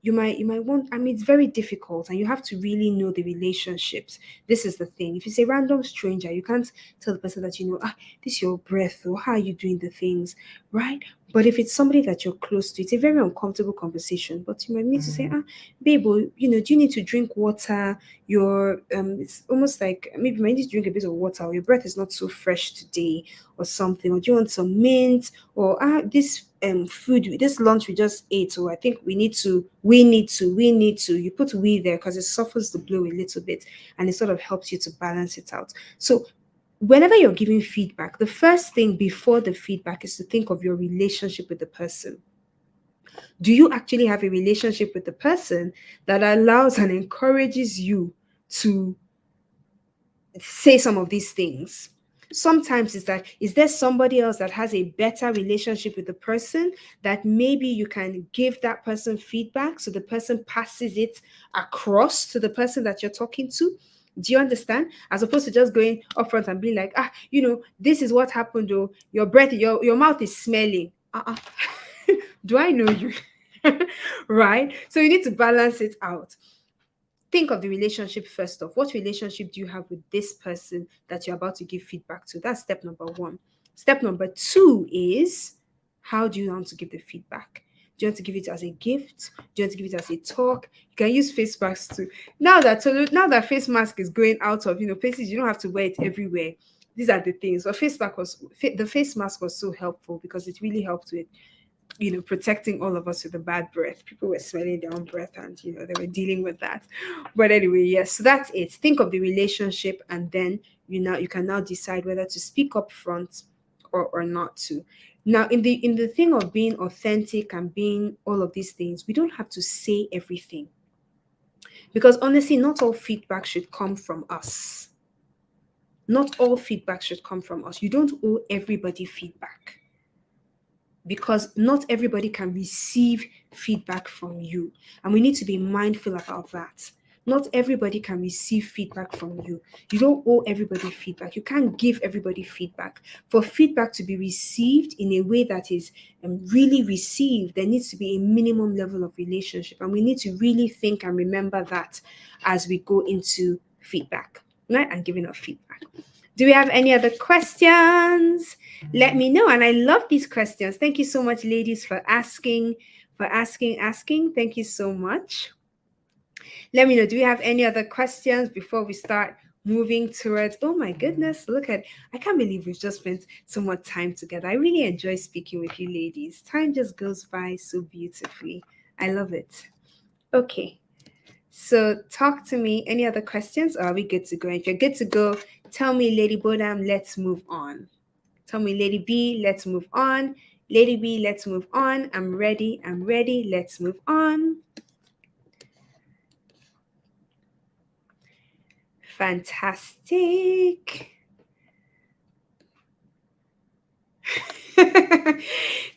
you might want, I mean, it's very difficult, and you have to really know the relationships. This is the thing. If it's a random stranger, you can't tell the person that, this is your breath, or how are you doing the things, right? But if it's somebody that you're close to, it's a very uncomfortable conversation. But you might need to say, babe, oh, do you need to drink water? It's almost like maybe you might need to drink a bit of water, or your breath is not so fresh today, or something. Or do you want some mint? Or this food, this lunch we just ate, so I think we need to, you put we there because it softens the blow a little bit, and it sort of helps you to balance it out. So whenever you're giving feedback, the first thing before the feedback is to think of your relationship with the person. Do you actually have a relationship with the person that allows and encourages you to say some of these things? Sometimes it's that, is there somebody else that has a better relationship with the person, that maybe you can give that person feedback so the person passes it across to the person that you're talking to? Do you understand? As opposed to just going up front and being like, this is what happened, though. Your breath, your mouth is smelling. Do I know you? Right? So you need to balance it out. Think of the relationship first off. What relationship do you have with this person that you're about to give feedback to? That's step number one. Step number two is, how do you want to give the feedback? Do you want to give it as a gift? Do you want to give it as a talk? You can use face masks too. Now that face mask is going out of places, you don't have to wear it everywhere. These are the things. But the face mask was so helpful because it really helped with protecting all of us with the bad breath. People were smelling their own breath and, they were dealing with that. But anyway, yes, so that's it. Think of the relationship, and then, you can now decide whether to speak up front or not to. Now, in the thing of being authentic and being all of these things, we don't have to say everything. Because honestly, not all feedback should come from us. Not all feedback should come from us. You don't owe everybody feedback, because not everybody can receive feedback from you. And we need to be mindful about that. Not everybody can receive feedback from you. You don't owe everybody feedback. You can't give everybody feedback. For feedback to be received in a way that is really received, there needs to be a minimum level of relationship. And we need to really think and remember that as we go into feedback, right? And giving of feedback. Do we have any other questions? Let me know. And I love these questions. Thank you so much, ladies, for asking. Thank you so much. Let me know. Do we have any other questions before we start moving towards? Oh my goodness, I can't believe we've just spent so much time together. I really enjoy speaking with you, ladies. Time just goes by so beautifully. I love it. Okay. So talk to me. Any other questions? Or are we good to go? If you're good to go, tell me, Lady Bodam, let's move on. Tell me, Lady B, let's move on. Lady B, let's move on. I'm ready. Let's move on. Fantastic.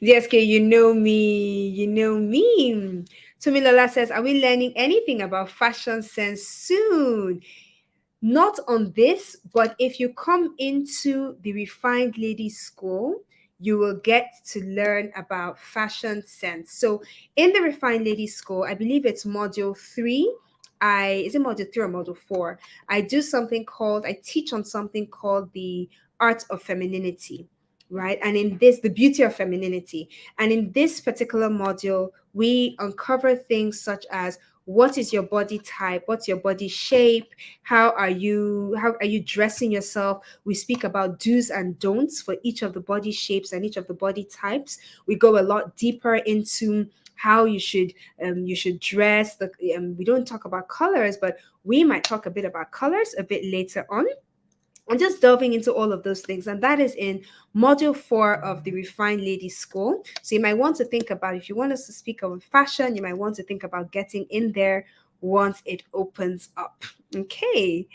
DSK, you know me. You know me. Tomilola says, are we learning anything about fashion sense soon? Not on this, but if you come into the Refined Ladies School, you will get to learn about fashion sense. So in the Refined Ladies School, I believe it's module 3. Is it module 3 or module 4? I teach on something called the art of femininity, right? And in this, the beauty of femininity. And in this particular module, we uncover things such as, what is your body type? What's your body shape? How are you dressing yourself? We speak about do's and don'ts for each of the body shapes and each of the body types. We go a lot deeper into how you should dress. We don't talk about colors, but we might talk a bit about colors a bit later on. And just delving into all of those things. And that is in module 4 of the Refined Ladies School. So you might want to think about, if you want us to speak of fashion, you might want to think about getting in there once it opens up. Okay.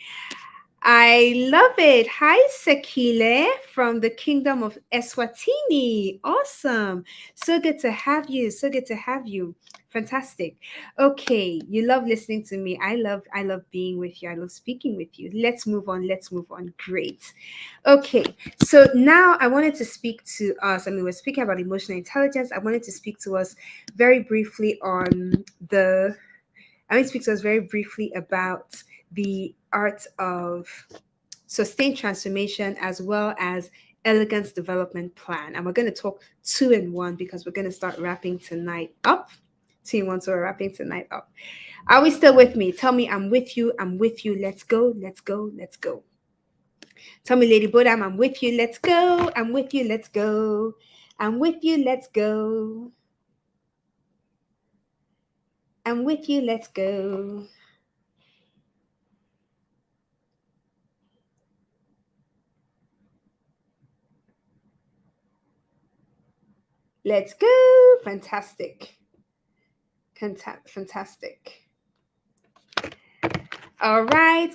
I love it. Hi, Sekile from the Kingdom of Eswatini. Awesome. So good to have you. So good to have you. Fantastic. Okay, you love listening to me. I love being with you. I love speaking with you. Let's move on. Let's move on. Great. Okay, so now I wanted to speak to us. We're speaking about emotional intelligence. I wanted to speak to us very briefly on the I want to speak to us very briefly about the art of sustained transformation as well as elegance development plan. And we're going to talk 2 in 1 because we're going to start wrapping tonight up. 2 in 1, so we're wrapping tonight up. Are we still with me? Tell me, I'm with you. I'm with you. Let's go. Let's go. Let's go. Tell me, Lady Bodam, I'm with you. Let's go. I'm with you. Let's go. I'm with you. Let's go. I'm with you. Let's go. Let's go. Fantastic. Fantastic. All right.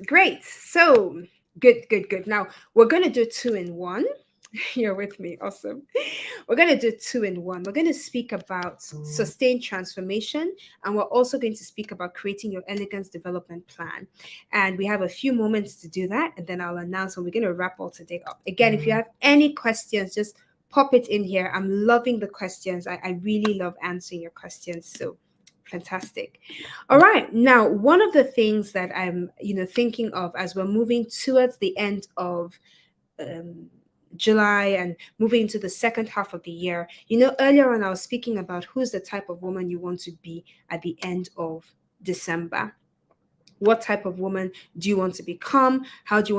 Great. So Good, good, good. Now we're gonna do two in one. You're with me. Awesome. We're going to do two in one. We're going to speak about sustained transformation, and we're also going to speak about creating your elegance development plan. And we have a few moments to do that, and then I'll announce when we're going to wrap all today up. Again, if you have any questions, just pop it in here. I'm loving the questions. I really love answering your questions. So fantastic. All right. Now, one of the things that I'm, thinking of as we're moving towards the end of um, July and moving into the second half of the year. Earlier on, I was speaking about who's the type of woman you want to be at the end of December. What type of woman do you want to become? What do you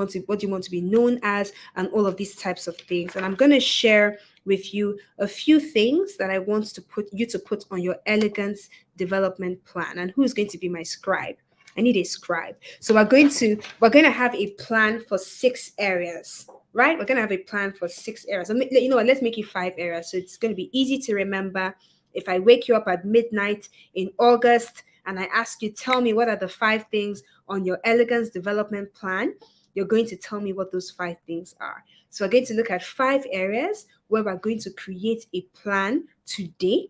want to be known as? And all of these types of things. And I'm going to share with you a few things that I want to put on your elegance development plan. And who's going to be my scribe? I need a scribe. So we're going to have a plan for 6 areas, right? We're going to have a plan for 6 areas. You know what? Let's make it 5 areas. So it's going to be easy to remember. If I wake you up at midnight in August and I ask you, tell me what are the 5 things on your elegance development plan, you're going to tell me what those 5 things are. So we're going to look at 5 areas where we're going to create a plan today.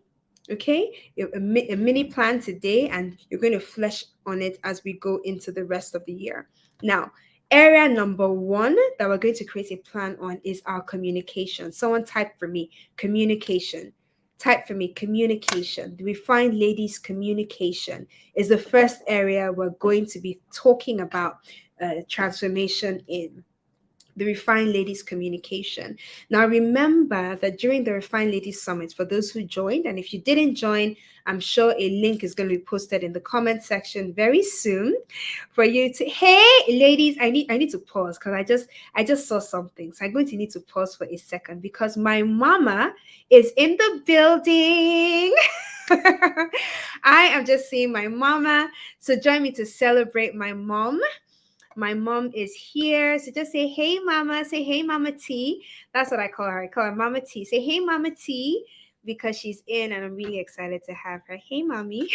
Okay, a mini plan today, and you're going to flesh on it as we go into the rest of the year. Now, area number 1 that we're going to create a plan on is our communication. Someone type for me, communication. Type for me, communication. The refined ladies communication is the first area we're going to be talking about transformation in. The Refined Ladies Communication. Now, remember that during the Refined Ladies Summit, for those who joined, and if you didn't join, I'm sure a link is going to be posted in the comment section very soon for you to. Hey, ladies, I need to pause because I just saw something, so I'm going to need to pause for a second because my mama is in the building. I am just seeing my mama, so join me to celebrate my mom. My mom is here. So just say, hey, mama. Say, hey, mama T. That's what I call her. I call her Mama T. Say, hey, mama T, because she's in and I'm really excited to have her. Hey, mommy.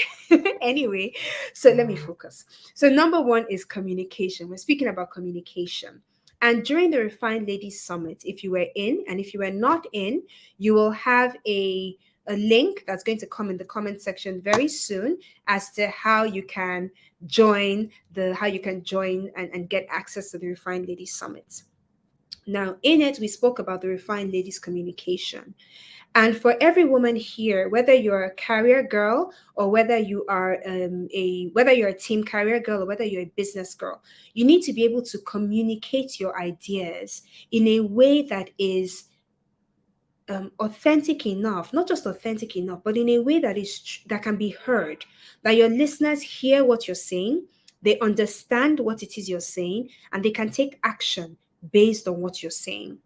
Anyway, so let me focus. So, number 1 is communication. We're speaking about communication. And during the Refined Ladies Summit, if you were in and if you were not in, you will have a link that's going to come in the comment section very soon as to how you can join and get access to the Refined Ladies Summit. Now, in it, we spoke about the Refined Ladies communication. And for every woman here, whether you're a career girl or whether you're a team career girl or whether you're a business girl, you need to be able to communicate your ideas in a way that is authentic enough, not just authentic enough, but in a way that can be heard, that your listeners hear what you're saying, they understand what it is you're saying, and they can take action based on what you're saying.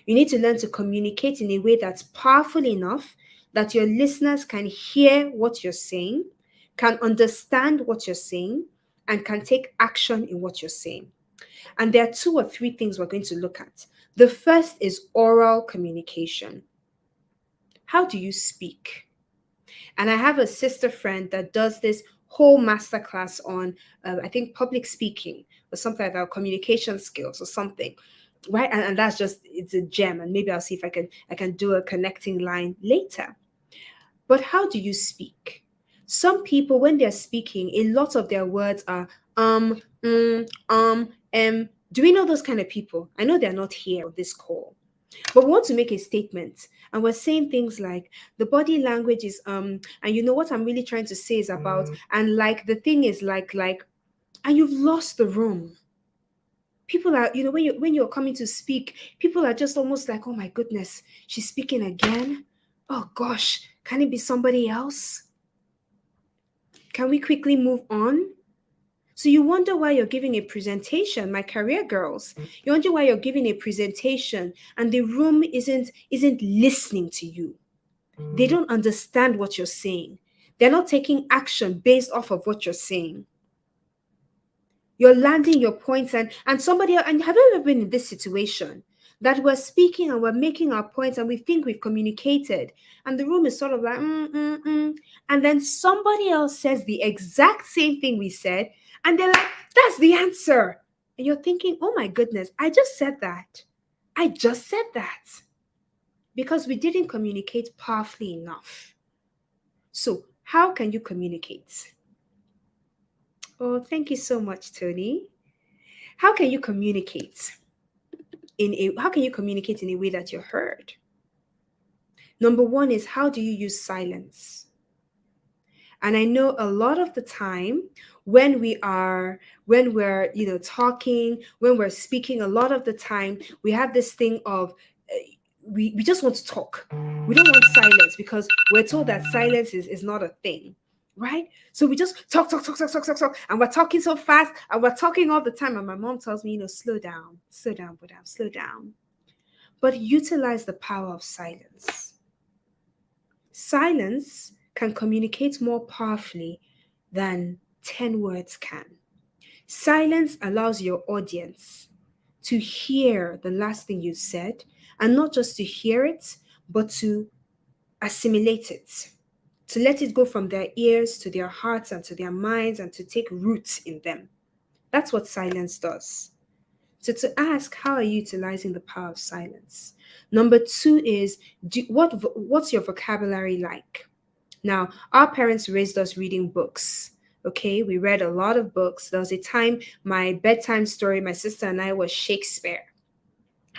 You need to learn to communicate in a way that's powerful enough that your listeners can hear what you're saying, can understand what you're saying, and can take action in what you're saying. And there are 2 or 3 things we're going to look at. The first is oral communication. How do you speak? And I have a sister friend that does this whole masterclass on, I think, public speaking or something like that, communication skills or something, right? And that's it's a gem. And maybe I'll see if I can do a connecting line later. But how do you speak? Some people, when they're speaking, a lot of their words are Do we know those kind of people? I know they're not here on this call, but we want to make a statement, and we're saying things like the body language is and you know what I'm really trying to say is about, and like the thing is like, and you've lost the room. People are, when you're coming to speak, people are just almost like, oh my goodness, she's speaking again. Oh gosh, can it be somebody else? Can we quickly move on? So you wonder why you're giving a presentation, my career girls. You wonder why you're giving a presentation and the room isn't listening to you. They don't understand what you're saying. They're not taking action based off of what you're saying. You're landing your points and somebody else, and have you ever been in this situation that we're speaking and we're making our points and we think we've communicated and the room is sort of like and then somebody else says the exact same thing we said and they're like, that's the answer. And you're thinking, oh my goodness, I just said that. I just said that. Because we didn't communicate powerfully enough. So, how can you communicate? Oh, thank you so much, Tony. How can you communicate how can you communicate in a way that you're heard? Number one is, how do you use silence? And I know a lot of the time when we're talking, when we're speaking, a lot of the time we have this thing of we just want to talk. We don't want silence because we're told that silence is not a thing. Right? So we just talk, talk, talk, talk, talk, talk, talk, and we're talking so fast and we're talking all the time. And my mom tells me, slow down, Bodam, slow down. But utilize the power of silence. Silence can communicate more powerfully than 10 words can. Silence allows your audience to hear the last thing you said, and not just to hear it, but to assimilate it, to let it go from their ears to their hearts and to their minds and to take roots in them. That's what silence does. So to ask, how are you utilizing the power of silence? Number two is, what's your vocabulary like? Now, our parents raised us reading books. Okay, we read a lot of books. There was a time my bedtime story, my sister and I, was Shakespeare.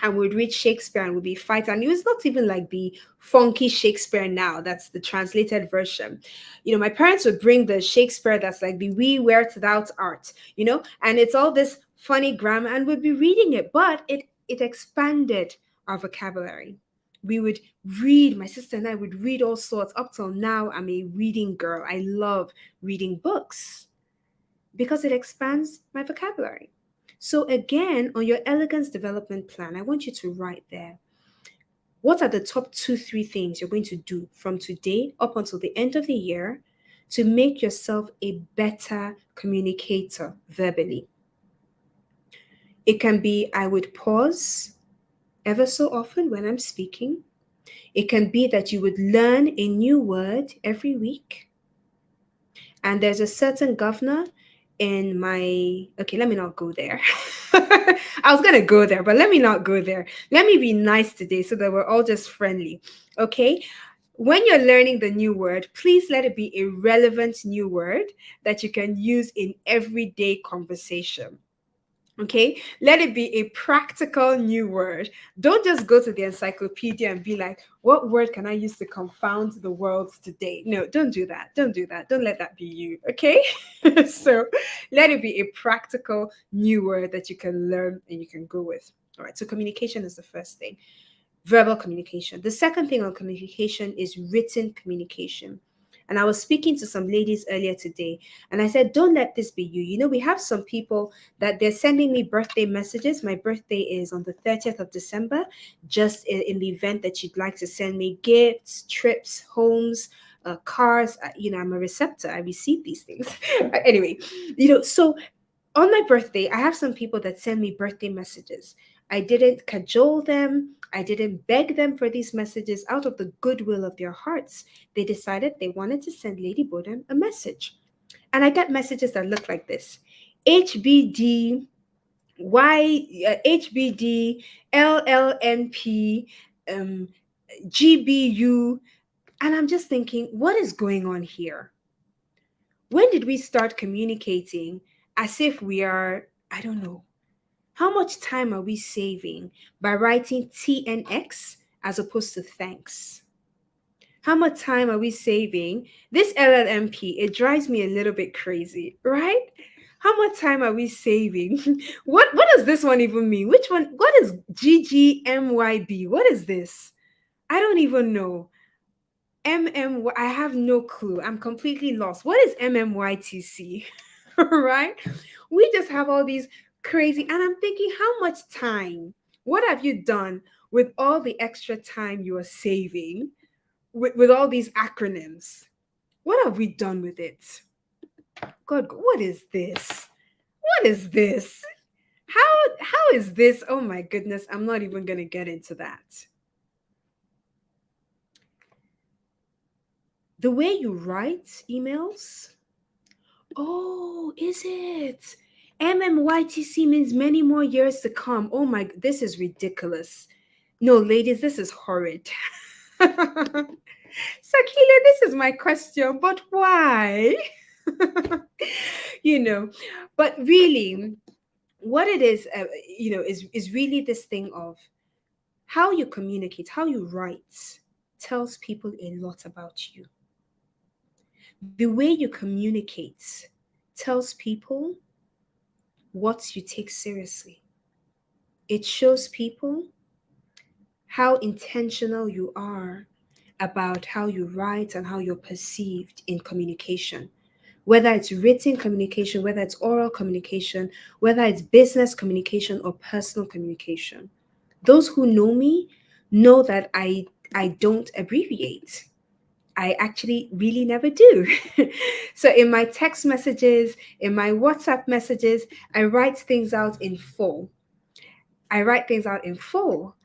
And we'd read Shakespeare and we'd be fighting. And it was not even like the funky Shakespeare now. That's the translated version. My parents would bring the Shakespeare that's like the we wear without art, and it's all this funny grammar, and we'd be reading it, but it expanded our vocabulary. We would read, my sister and I would read all sorts. Up till now, I'm a reading girl. I love reading books because it expands my vocabulary. So, again, on your elegance development plan, I want you to write there, what are the top two, three things you're going to do from today up until the end of the year to make yourself a better communicator verbally? It can be, I would pause ever so often when I'm speaking. It can be that you would learn a new word every week. And there's a certain governor in my, okay, let me not go there. I was gonna go there, but let me not go there. Let me be nice today so that we're all just friendly. Okay. When you're learning the new word, please let it be a relevant new word that you can use in everyday conversation. Okay, let it be a practical new word. Don't just go to the encyclopedia and be like, what word can I use to confound the world today? No, don't do that. Don't do that. Don't let that be you. Okay, so let it be a practical new word that you can learn and you can go with. All right, so communication is the first thing. Verbal communication. The second thing on communication is written communication. And I was speaking to some ladies earlier today, and I said, don't let this be you. We have some people that they're sending me birthday messages. My birthday is on the 30th of December, just in the event that you'd like to send me gifts, trips, homes, cars. I'm a receptor. I receive these things. Anyway, so on my birthday, I have some people that send me birthday messages. I didn't cajole them. I didn't beg them for these messages. Out of the goodwill of their hearts, they decided they wanted to send Lady Bodam a message. And I get messages that look like this: HBD, HBD, LLNP, um, GBU. And I'm just thinking, what is going on here? When did we start communicating as if we are, I don't know, how much time are we saving by writing TNX as opposed to thanks? How much time are we saving? This LLMP, it drives me a little bit crazy, right? How much time are we saving? What does this one even mean? Which one? What is GGMYB? What is this? I don't even know. I have no clue. I'm completely lost. What is MMYTC? Right? We just have all these crazy, and I'm thinking, how much time? What have you done with all the extra time you are saving with all these acronyms? What have we done with it? God, what is this? What is this? How is this? Oh my goodness, I'm not even gonna get into that. The way you write emails. Oh, is it? MMYTC means many more years to come. Oh my, this is ridiculous. No, ladies, this is horrid. Sakila, this is my question, but why? you know, but really, what it is, is really this thing of how you communicate, how you write tells people a lot about you. The way you communicate tells people what you take seriously. It shows people how intentional you are about how you write and how you're perceived in communication. Whether it's written communication, whether it's oral communication, whether it's business communication or personal communication. Those who know me know that I don't abbreviate. I actually really never do. So in my text messages, in my WhatsApp messages, I write things out in full. I write things out in full.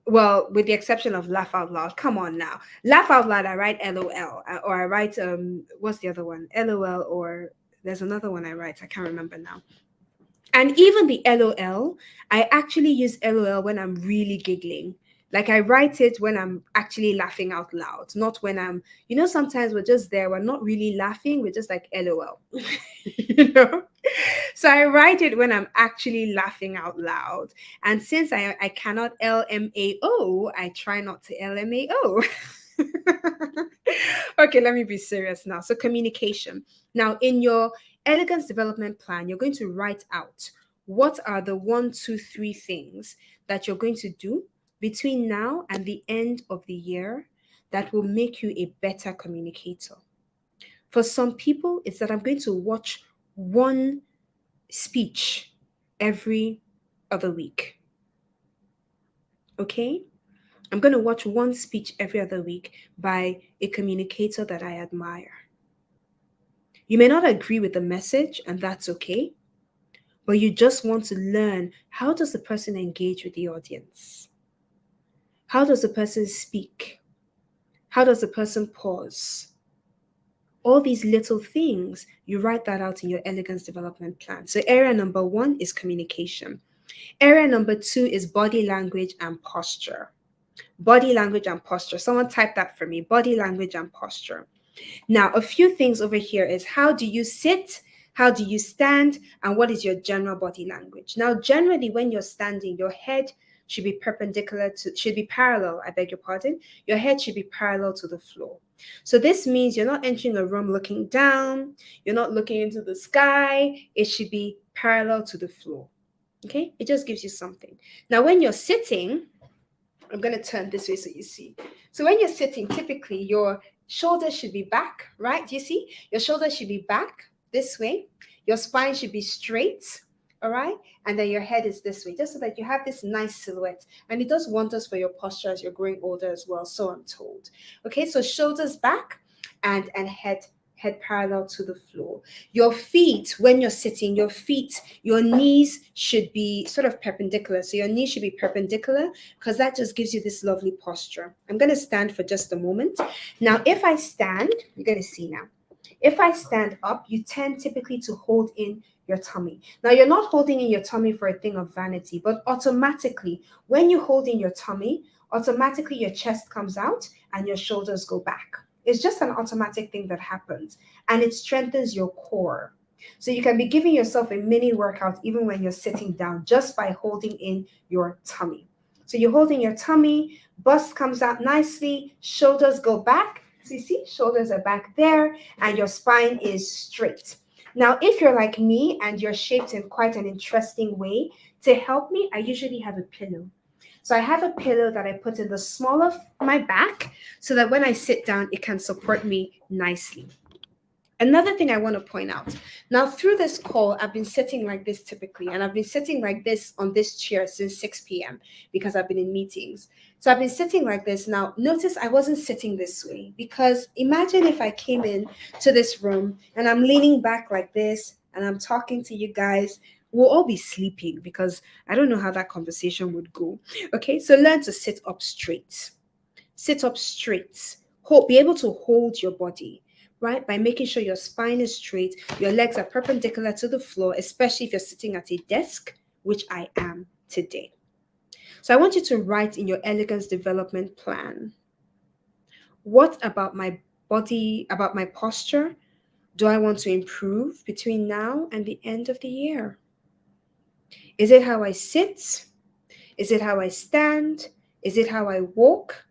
Well, with the exception of laugh out loud. Come on now. Laugh out loud, I write LOL or I write what's the other one? LOL, or there's another one I write. I can't remember now. And even the LOL, I actually use LOL when I'm really giggling. Like I write it when I'm actually laughing out loud, not when sometimes we're just there, we're not really laughing, we're just like LOL. you know? So I write it when I'm actually laughing out loud. And since I cannot LMAO, I try not to LMAO. Okay, let me be serious now. So, communication. Now, in your elegance development plan, you're going to write out what are the one, two, three things that you're going to do between now and the end of the year that will make you a better communicator. For some people, it's that I'm going to watch one speech every other week. Okay? I'm going to watch one speech every other week by a communicator that I admire. You may not agree with the message, and that's okay, but you just want to learn, how does the person engage with the audience? How does the person speak? How does the person pause? All these little things, you write that out in your elegance development plan. So, area number one is communication. Area number two is body language and posture. Body language and posture. Someone type that for me. Body language and posture. Now, a few things over here is, how do you sit? How do you stand? And what is your general body language? Now, generally, when you're standing, your head should be parallel, I beg your pardon. Your head should be parallel to the floor. So this means you're not entering a room looking down, you're not looking into the sky. It should be parallel to the floor. Okay? It just gives you something. Now, when you're sitting, I'm going to turn this way so you see. So when you're sitting, typically your shoulders should be back, right? Do you see? Your shoulders should be back this way. Your spine should be straight, all right? And then your head is this way, just so that you have this nice silhouette. And it does wonders for your posture as you're growing older as well, so I'm told. Okay, so shoulders back and head parallel to the floor. Your feet, when you're sitting, your knees should be sort of perpendicular. So your knees should be perpendicular, because that just gives you this lovely posture. I'm going to stand for just a moment. Now, if I stand, you're going to see now. If I stand up, you tend typically to hold in your tummy. Now, you're not holding in your tummy for a thing of vanity, but automatically, when you hold in your tummy, automatically your chest comes out and your shoulders go back. It's just an automatic thing that happens, and it strengthens your core. So you can be giving yourself a mini workout even when you're sitting down, just by holding in your tummy. So you're holding your tummy, bust comes out nicely, shoulders go back. So you see, shoulders are back there, and your spine is straight. Now, if you're like me and you're shaped in quite an interesting way, to help me, I usually have a pillow. So I have a pillow that I put in the small of my back, so that when I sit down, it can support me nicely. Another thing I want to point out, now through this call, I've been sitting like this typically, and I've been sitting like this on this chair since 6 p.m. because I've been in meetings. So I've been sitting like this. Now, notice I wasn't sitting this way, because imagine if I came in to this room and I'm leaning back like this and I'm talking to you guys. We'll all be sleeping, because I don't know how that conversation would go. Okay, so learn to sit up straight. Sit up straight. Be able to hold your body. right? By making sure your spine is straight, your legs are perpendicular to the floor, especially if you're sitting at a desk, which I am today. So I want you to write in your elegance development plan, what about my body, about my posture, do I want to improve between now and the end of the year? Is it how I sit? Is it how I stand? Is it how I walk?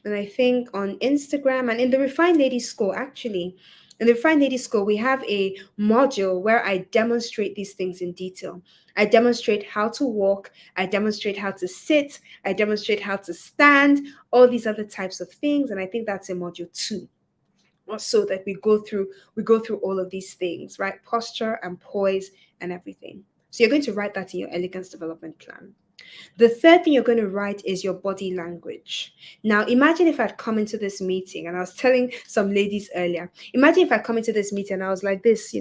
And I think on Instagram and in the Refined Ladies School, actually, in the Refined Ladies School, we have a module where I demonstrate these things in detail. I demonstrate how to walk, I demonstrate how to sit, I demonstrate how to stand, all these other types of things. And I think that's in module 2. So that we go through all of these things, right? Posture and poise and everything. So you're going to write that in your elegance development plan. The third thing you're going to write is your body language. Now, imagine if I'd come into this meeting, and I was telling some ladies earlier, imagine if I'd come into this meeting and I was like this,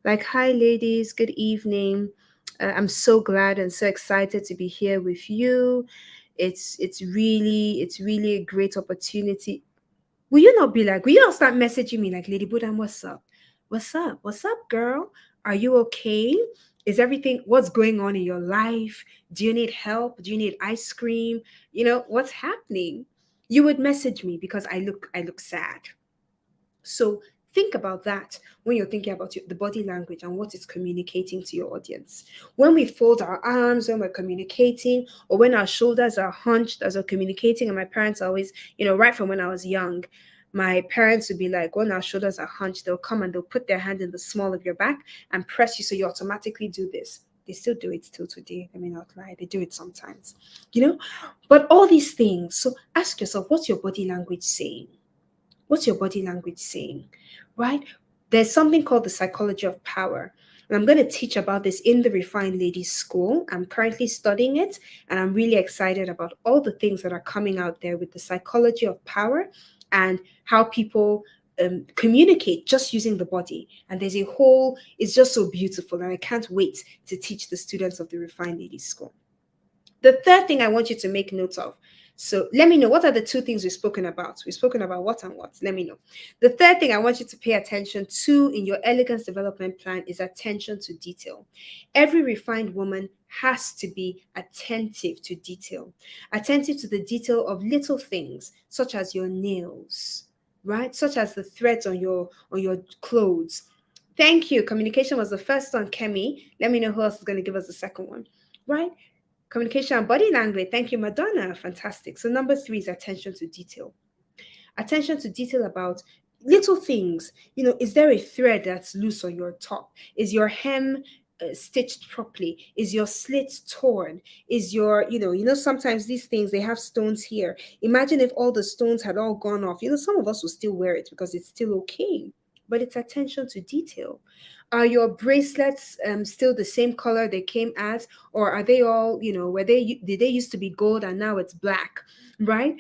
like, hi, ladies, good evening. I'm so glad and so excited to be here with you. It's really a great opportunity. Will you not start messaging me like, Lady Bodam, what's up? What's up? What's up, girl? Are you okay? What's going on in your life? Do you need help? Do you need ice cream? What's happening? You would message me because I look sad. So think about that when you're thinking about the body language and what it's communicating to your audience. When we fold our arms, when we're communicating, or when our shoulders are hunched as we're communicating, and my parents always, right from when I was young, my parents would be like, when our shoulders are hunched, they'll come and they'll put their hand in the small of your back and press you so you automatically do this. They still do it till today. I may not lie. They do it sometimes, you know? But all these things. So ask yourself, what's your body language saying? What's your body language saying? Right? There's something called the psychology of power. And I'm going to teach about this in the Refined Ladies School. I'm currently studying it, and I'm really excited about all the things that are coming out there with the psychology of power and how people communicate just using the body. And it's just so beautiful. And I can't wait to teach the students of the Refined Ladies School. The third thing I want you to make note of. So let me know, what are the two things we've spoken about? We've spoken about what and what. Let me know. The third thing I want you to pay attention to in your elegance development plan is attention to detail. Every refined woman has to be attentive to detail. Attentive to the detail of little things such as your nails, right? Such as the threads on your clothes. Thank you. Communication was the first one, Kemi. Let me know who else is going to give us the second one, right? Communication and body language. Thank you, Madonna. Fantastic. So number 3 is attention to detail. Attention to detail about little things. Is there a thread that's loose on your top? Is your hem stitched properly? Is your slit torn? Is sometimes these things, they have stones here. Imagine if all the stones had all gone off. Some of us will still wear it because it's still okay. But it's attention to detail. Are your bracelets still the same color they came as, or are they all, did they used to be gold and now it's black, right?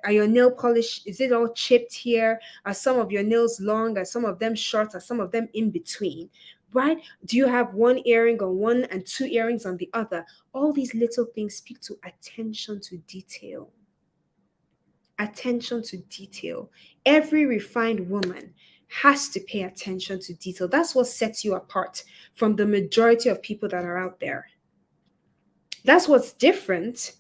Are your nail polish, is it all chipped here? Are some of your nails long? Are some of them short? Are some of them in between? Right? Do you have one earring on one and two earrings on the other? All these little things speak to attention to detail. Attention to detail. Every refined woman has to pay attention to detail. That's what sets you apart from the majority of people that are out there. That's what's different,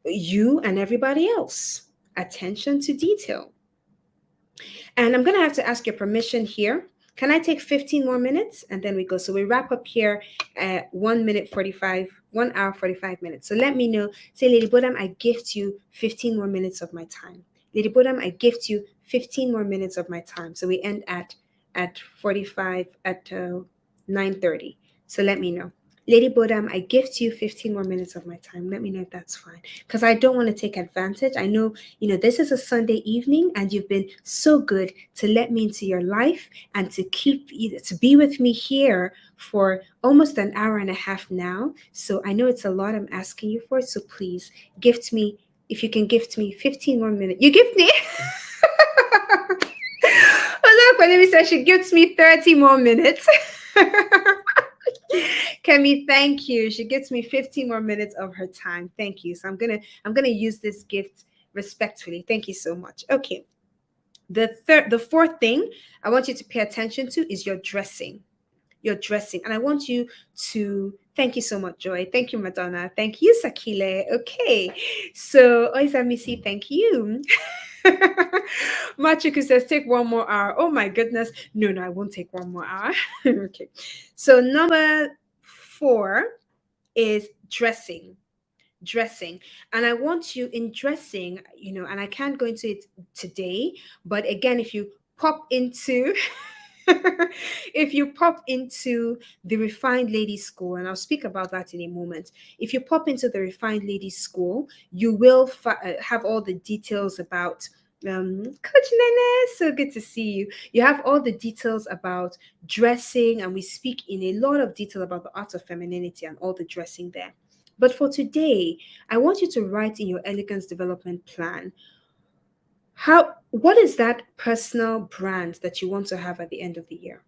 you and everybody else. Attention to detail. And I'm going to have to ask your permission here. Can I take 15 more minutes and then we go? So we wrap up here at 1 hour, 45 minutes. So let me know. Say, Lady Bodam, I gift you 15 more minutes of my time. Lady Bodam, I gift you 15 more minutes of my time. So we end at 9:30. So let me know. Lady Bodam, I gift you 15 more minutes of my time. Let me know if that's fine. Because I don't want to take advantage. I know, this is a Sunday evening and you've been so good to let me into your life and to be with me here for almost an hour and a half now. So I know it's a lot I'm asking you for. So please gift me, if you can gift me 15 more minutes. You gift me? Look, when Amy said she gives me 30 more minutes. Kemi, thank you. She gives me 15 more minutes of her time. Thank you. So I'm gonna use this gift respectfully. Thank you so much. Okay. The fourth thing I want you to pay attention to is your dressing. Your dressing. And I want you to thank you so much, Joy. Thank you, Madonna. Thank you, Sakile. Okay. So Oisa Missy, thank you. Machuku says, take 1 more hour. Oh my goodness. No, no, I won't take 1 more hour. Okay. So number 4 is dressing. Dressing. And I want you in dressing, and I can't go into it today, but again, if you pop into if you pop into the Refined Ladies School, and I'll speak about that in a moment. If you pop into the Refined Ladies School, you will have all the details about Coach Nene, so good to see you. You have all the details about dressing, and we speak in a lot of detail about the art of femininity and all the dressing there. But for today, I want you to write in your elegance development plan what is that personal brand that you want to have at the end of the year?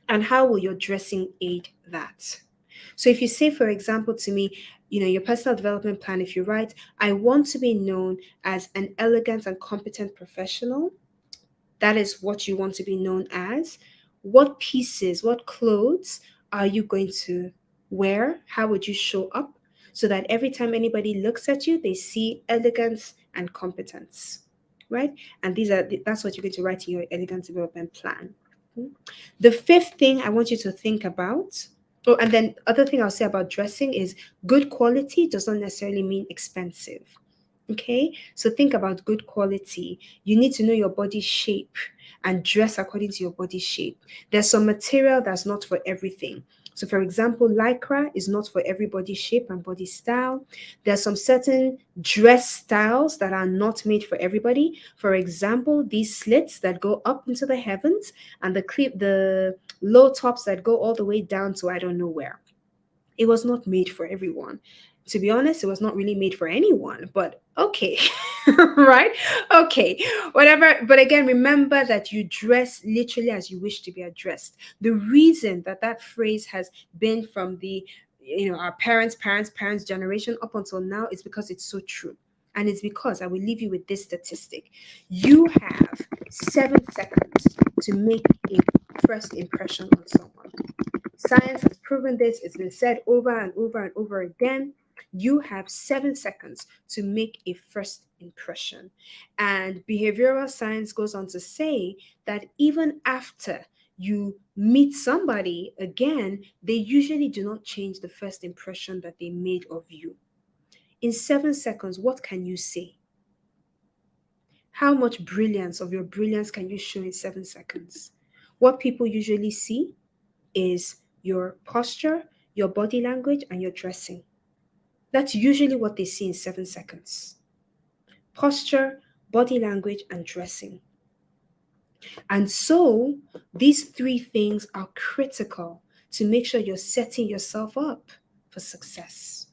And how will your dressing aid that? So if you say, for example, to me, your personal development plan, if you write, I want to be known as an elegant and competent professional, that is what you want to be known as. What pieces, what clothes are you going to wear? How would you show up so that every time anybody looks at you, they see elegance and competence, right? And that's what you're going to write in your elegance development plan. The fifth thing I want you to think about, oh, and then other thing I'll say about dressing is good quality does not necessarily mean expensive. Okay, so think about good quality. You need to know your body shape and dress according to your body shape. There's some material that's not for everything. So, for example, lycra is not for every body shape and body style. There's some certain dress styles that are not made for everybody. For example, these slits that go up into the heavens and the low tops that go all the way down to I don't know where. It was not made for everyone. To be honest, it was not really made for anyone, but okay. Right? Okay. Whatever. But again, remember that you dress literally as you wish to be addressed. The reason that that phrase has been from the our parents generation up until now is because it's so true. And it's because I will leave you with this statistic. You have 7 seconds to make a first impression on someone. Science has proven this. It's been said over and over and over again. You have 7 seconds to make a first impression. And behavioral science goes on to say that even after you meet somebody again, they usually do not change the first impression that they made of you. In 7 seconds, what can you say? How much brilliance of your brilliance can you show in 7 seconds? What people usually see is your posture, your body language, and your dressing. That's usually what they see in 7 seconds. Posture, body language, and dressing. And so these three things are critical to make sure you're setting yourself up for success.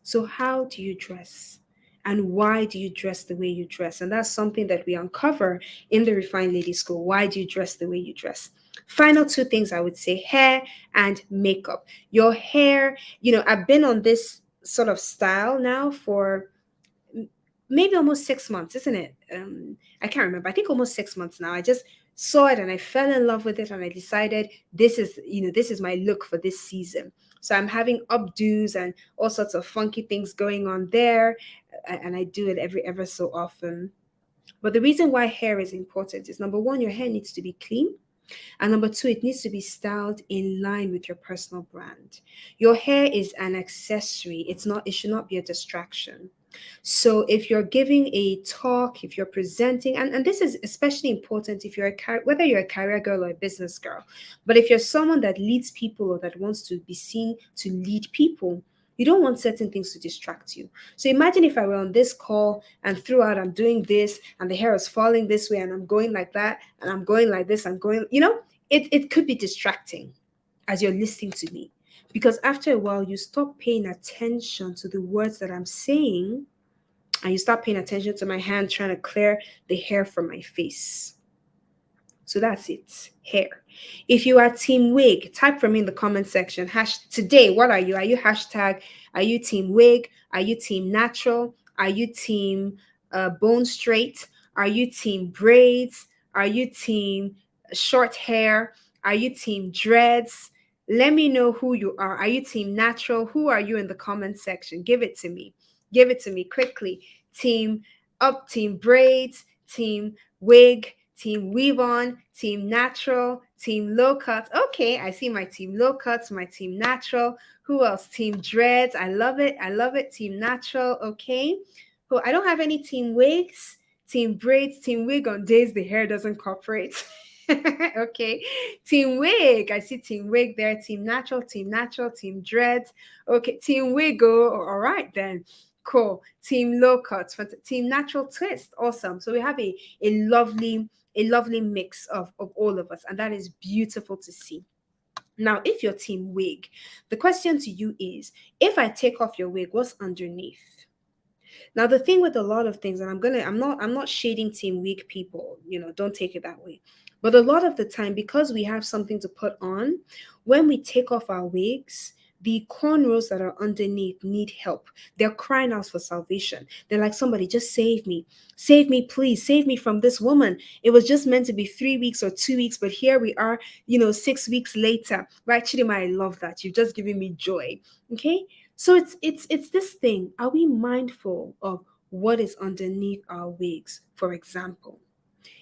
So, how do you dress? And why do you dress the way you dress? And that's something that we uncover in the Refined Lady School. Why do you dress the way you dress? Final two things I would say: hair and makeup. Your hair, I've been on this sort of style now for maybe almost 6 months, isn't it? I can't remember. I think almost 6 months now. I just saw it and I fell in love with it, and I decided this is my look for this season. So I'm having updos and all sorts of funky things going on there, and I do it every ever so often. But the reason why hair is important is, number one, your hair needs to be clean. And number two, it needs to be styled in line with your personal brand. Your hair is an accessory. It should not be a distraction. So if you're giving a talk, if you're presenting, and this is especially important if whether you're a career girl or a business girl, but if you're someone that leads people or that wants to be seen to lead people, you don't want certain things to distract you. So imagine if I were on this call and throughout I'm doing this and the hair is falling this way and I'm going like that and I'm going like this, I'm going, it could be distracting as you're listening to me. Because after a while, you stop paying attention to the words that I'm saying, and you start paying attention to my hand trying to clear the hair from my face. So that's it. Hair. If you are team wig, type for me in the comment section. Today, what are you? Are you team wig? Are you team natural? Are you team bone straight? Are you team braids? Are you team short hair? Are you team dreads? Let me know who you are. Are you team natural? Who are you in the comment section? Give it to me. Give it to me quickly. Team up, team braids, team wig, team weave on, team natural, team low cut. Okay, I see my team low cuts, my team natural. Who else? Team dreads. I love it. I love it. Team natural. Okay. Who I don't have any team wigs, team braids, team wig on days the hair doesn't cooperate. Okay. Team wig. I see team wig there. Team natural, team dreads. Okay. Team wig. Oh, all right then. Cool. Team low cuts. Team natural twist. Awesome. So we have a lovely mix of all of us, and that is beautiful to see. Now, if you're team wig, the question to you is, if I take off your wig, what's underneath? Now, the thing with a lot of things, and I'm not shading team weak people, don't take it that way. But a lot of the time, because we have something to put on, when we take off our wigs, the cornrows that are underneath need help. They're crying out for salvation. They're like, somebody just save me, please, save me from this woman. It was just meant to be 3 weeks or 2 weeks, but here we are, 6 weeks later. Right, Chidima, I love that. You've just given me joy. Okay, so it's this thing. Are we mindful of what is underneath our wigs? For example,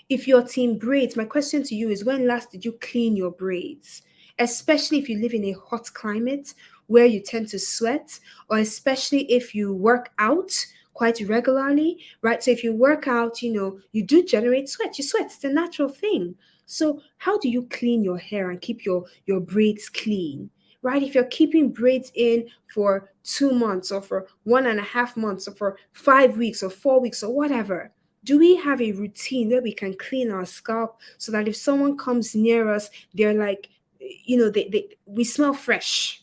if your team braids, my question to you is, when last did you clean your braids? Especially if you live in a hot climate where you tend to sweat, or especially if you work out quite regularly, right? So if you work out, you do generate sweat. You sweat, it's a natural thing. So how do you clean your hair and keep your braids clean? Right? If you're keeping braids in for 2 months or for 1.5 months or for 5 weeks or 4 weeks or whatever, do we have a routine where we can clean our scalp so that if someone comes near us, they're like, we smell fresh?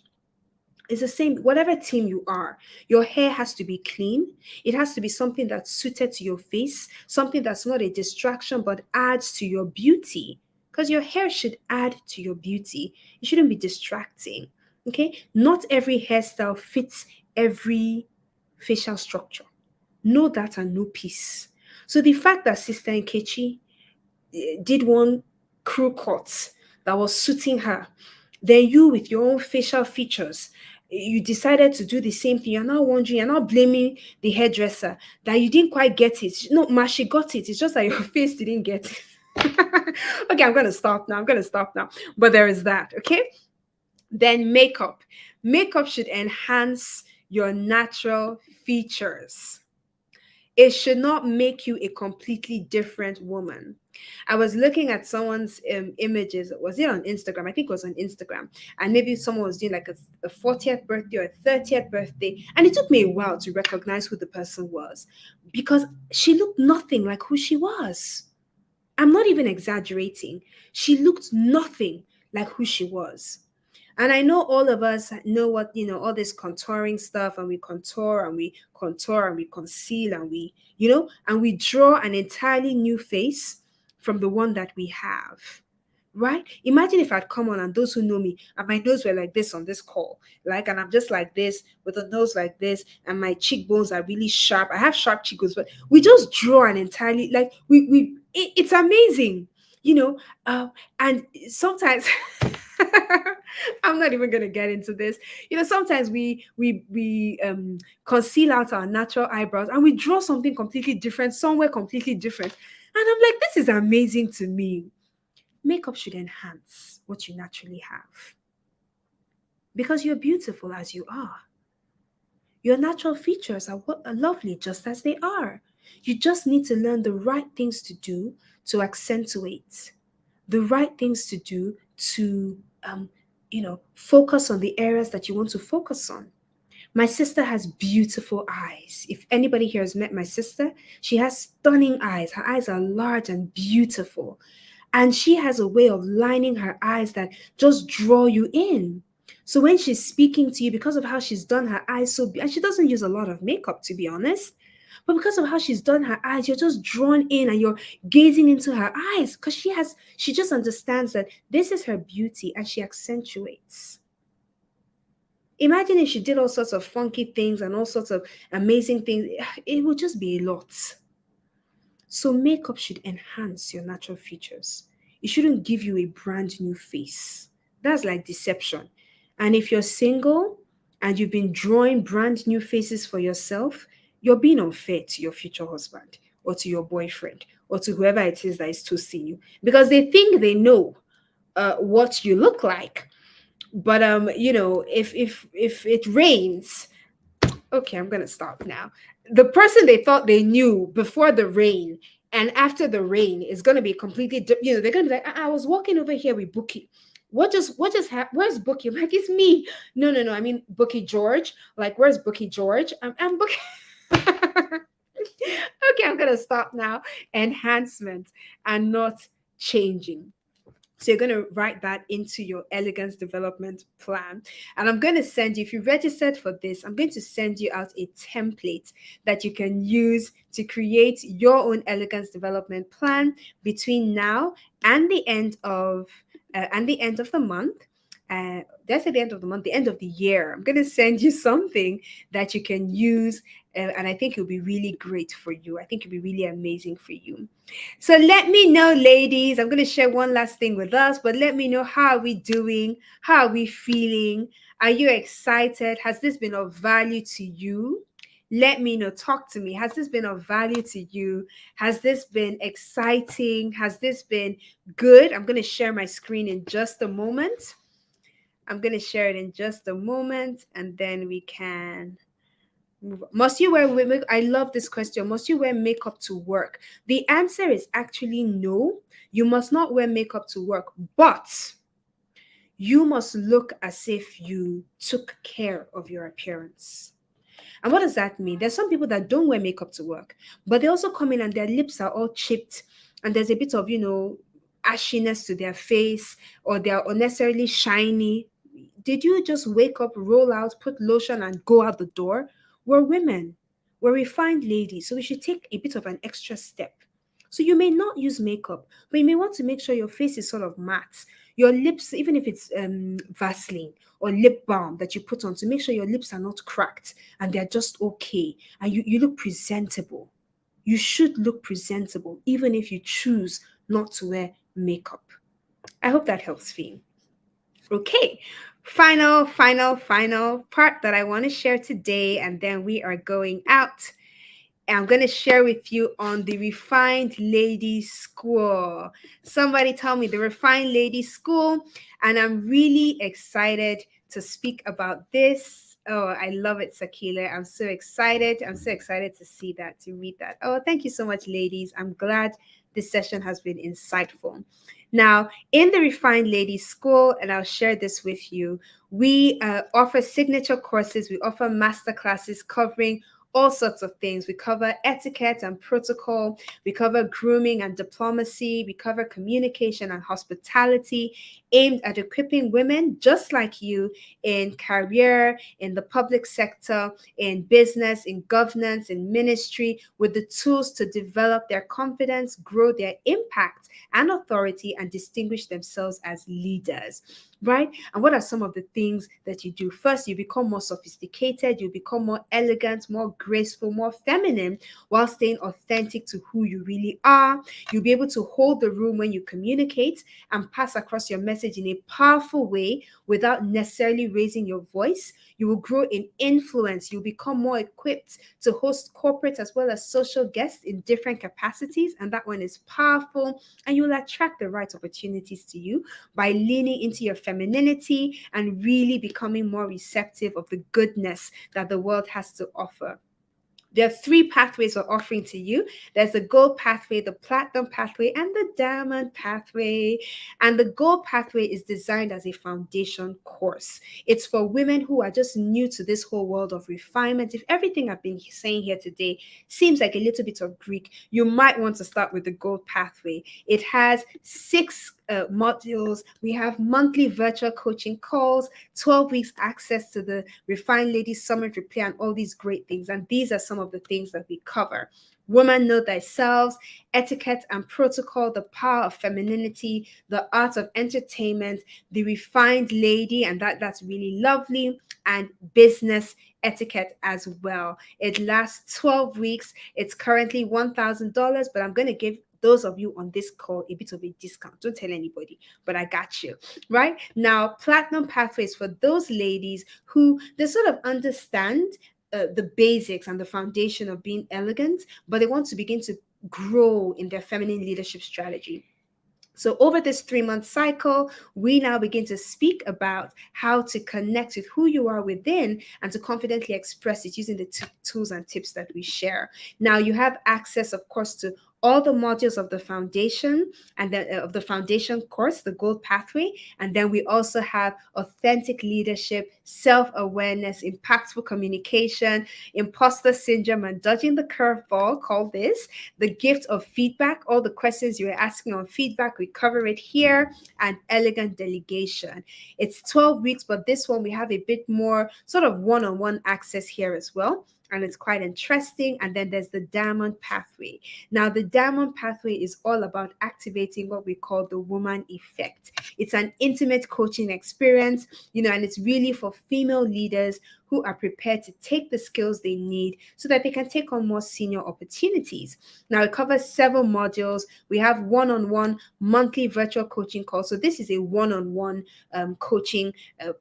It's the same, whatever team you are, your hair has to be clean. It has to be something that's suited to your face, something that's not a distraction but adds to your beauty. Because your hair should add to your beauty, it shouldn't be distracting. Okay, not every hairstyle fits every facial structure. Know that and know peace. So the fact that Sister Nkechi did one crew cut that was suiting her, then you with your own facial features, you decided to do the same thing. You're now wondering, you're not blaming the hairdresser that you didn't quite get it. No, ma, she got it. It's just that your face didn't get it. Okay, I'm gonna stop now. But there is that. Okay. Then makeup. Makeup should enhance your natural features. It should not make you a completely different woman. I was looking at someone's images. Was it on Instagram? I think it was on Instagram. And maybe someone was doing like a 40th birthday or a 30th birthday. And it took me a while to recognize who the person was because she looked nothing like who she was. I'm not even exaggerating. She looked nothing like who she was. And I know all of us know what, all this contouring stuff, and we contour and we conceal and we draw an entirely new face from the one that we have. Right? Imagine if I'd come on and those who know me and my nose were like this on this call, like, and I'm just like this with a nose like this, and my cheekbones are really sharp. I have sharp cheekbones, but we just draw an entirely like it's amazing, you know. And sometimes I'm not even gonna get into this. Sometimes we conceal out our natural eyebrows and we draw something completely different, somewhere completely different. And I'm like, this is amazing to me. Makeup should enhance what you naturally have because you're beautiful as you are. Your natural features are lovely just as they are. You just need to learn the right things to do to accentuate, the right things to do to, focus on the areas that you want to focus on. My sister has beautiful eyes. If anybody here has met my sister, she has stunning eyes. Her eyes are large and beautiful. And she has a way of lining her eyes that just draw you in. So when she's speaking to you, because of how she's done her eyes and she doesn't use a lot of makeup, to be honest, but because of how she's done her eyes, you're just drawn in and you're gazing into her eyes because she just understands that this is her beauty and she accentuates. Imagine if she did all sorts of funky things and all sorts of amazing things, it would just be a lot. So makeup should enhance your natural features. It shouldn't give you a brand new face. That's like deception. And if you're single and you've been drawing brand new faces for yourself, you're being unfair to your future husband or to your boyfriend or to whoever it is that is toasting you, because they think they know what you look like. But if it rains, okay, I'm gonna stop now. The person they thought they knew before the rain and after the rain is gonna be completely they're gonna be like, I was walking over here with Bookie. Where's Bookie? I'm like, it's me. No, no, no. I mean Bookie George. Like, where's Bookie George? I'm Bookie. Okay, I'm gonna stop now. Enhancement and not changing. So you're going to write that into your elegance development plan. And I'm going to send you, if you registered for this, I'm going to send you out a template that you can use to create your own elegance development plan between now and the end of the month. That's at the end of the month, the end of the year. I'm going to send you something that you can use, and I think it'll be really great for you. I think it'll be really amazing for you. So let me know, ladies. I'm going to share one last thing with us, but let me know, how are we doing? How are we feeling? Are you excited? Has this been of value to you? Let me know. Talk to me. Has this been of value to you? Has this been exciting? Has this been good? I'm going to share my screen in just a moment. I'm going to share it in just a moment, and then we can must you wear makeup? I love this question. Must you wear makeup to work? The answer is actually no. You must not wear makeup to work, but you must look as if you took care of your appearance. And what does that mean? There's some people that don't wear makeup to work, but they also come in and their lips are all chipped, and there's a bit of, ashiness to their face, or they are unnecessarily shiny. Did you just wake up, roll out, put lotion, and go out the door? We're women. We're refined ladies, so we should take a bit of an extra step. So you may not use makeup, but you may want to make sure your face is sort of matte. Your lips, even if it's Vaseline or lip balm that you put on, to make sure your lips are not cracked and they're just okay, and you look presentable. You should look presentable, even if you choose not to wear makeup. I hope that helps, Fee. Okay, final part that I want to share today, and then we are going out. I'm going to share with you on the Refined Lady School. Somebody tell me the Refined Lady School, and I'm really excited to speak about this. Oh, I love it, Sakila. I'm so excited. I'm so excited to see that, to read that. Oh, thank you so much, ladies. I'm glad this session has been insightful. Now, in the Refined Lady School, and I'll share this with you, we offer signature courses, we offer master classes covering all sorts of things. We cover etiquette and protocol. We cover grooming and diplomacy. We cover communication and hospitality, aimed at equipping women just like you in career, in the public sector, in business, in governance, in ministry, with the tools to develop their confidence, grow their impact and authority, and distinguish themselves as leaders. Right? And what are some of the things that you do? First, you become more sophisticated, you become more elegant, more graceful, more feminine, while staying authentic to who you really are. You'll be able to hold the room when you communicate and pass across your message in a powerful way without necessarily raising your voice. You will grow in influence. You'll become more equipped to host corporate as well as social guests in different capacities. And that one is powerful. And you'll attract the right opportunities to you by leaning into your femininity and really becoming more receptive of the goodness that the world has to offer. There are three pathways we're offering to you. There's the gold pathway, the platinum pathway, and the diamond pathway. And the gold pathway is designed as a foundation course. It's for women who are just new to this whole world of refinement. If everything I've been saying here today seems like a little bit of Greek, you might want to start with the gold pathway. It has 6 modules. We have monthly virtual coaching calls, 12 weeks access to the Refined Ladies Summit Replay, and all these great things. And these are some of the things that we cover. Women know themselves, etiquette and protocol, the power of femininity, the art of entertainment, the refined lady, and that's really lovely. and business etiquette as well. It lasts 12 weeks. It's currently $1,000, but I'm going to give those of you on this call a bit of a discount. Don't tell anybody, but I got you. Right now, platinum pathways for those ladies who they sort of understand the basics and the foundation of being elegant, but they want to begin to grow in their feminine leadership strategy. So, over this 3 month cycle, we now begin to speak about how to connect with who you are within and to confidently express it using the tools and tips that we share. Now, you have access, of course, to all the modules of the foundation and of the foundation course, the gold pathway. And then we also have authentic leadership, self awareness, impactful communication, imposter syndrome, and dodging the curveball, call this the gift of feedback. All the questions you were asking on feedback, we cover it here, and elegant delegation. It's 12 weeks, but this one we have a bit more sort of one-on-one access here as well. And it's quite interesting. And then there's the diamond pathway. Now, the diamond pathway is all about activating what we call the woman effect. It's an intimate coaching experience, and it's really for female leaders who are prepared to take the skills they need so that they can take on more senior opportunities. Now, it covers several modules. We have one-on-one monthly virtual coaching calls. So this is a one-on-one coaching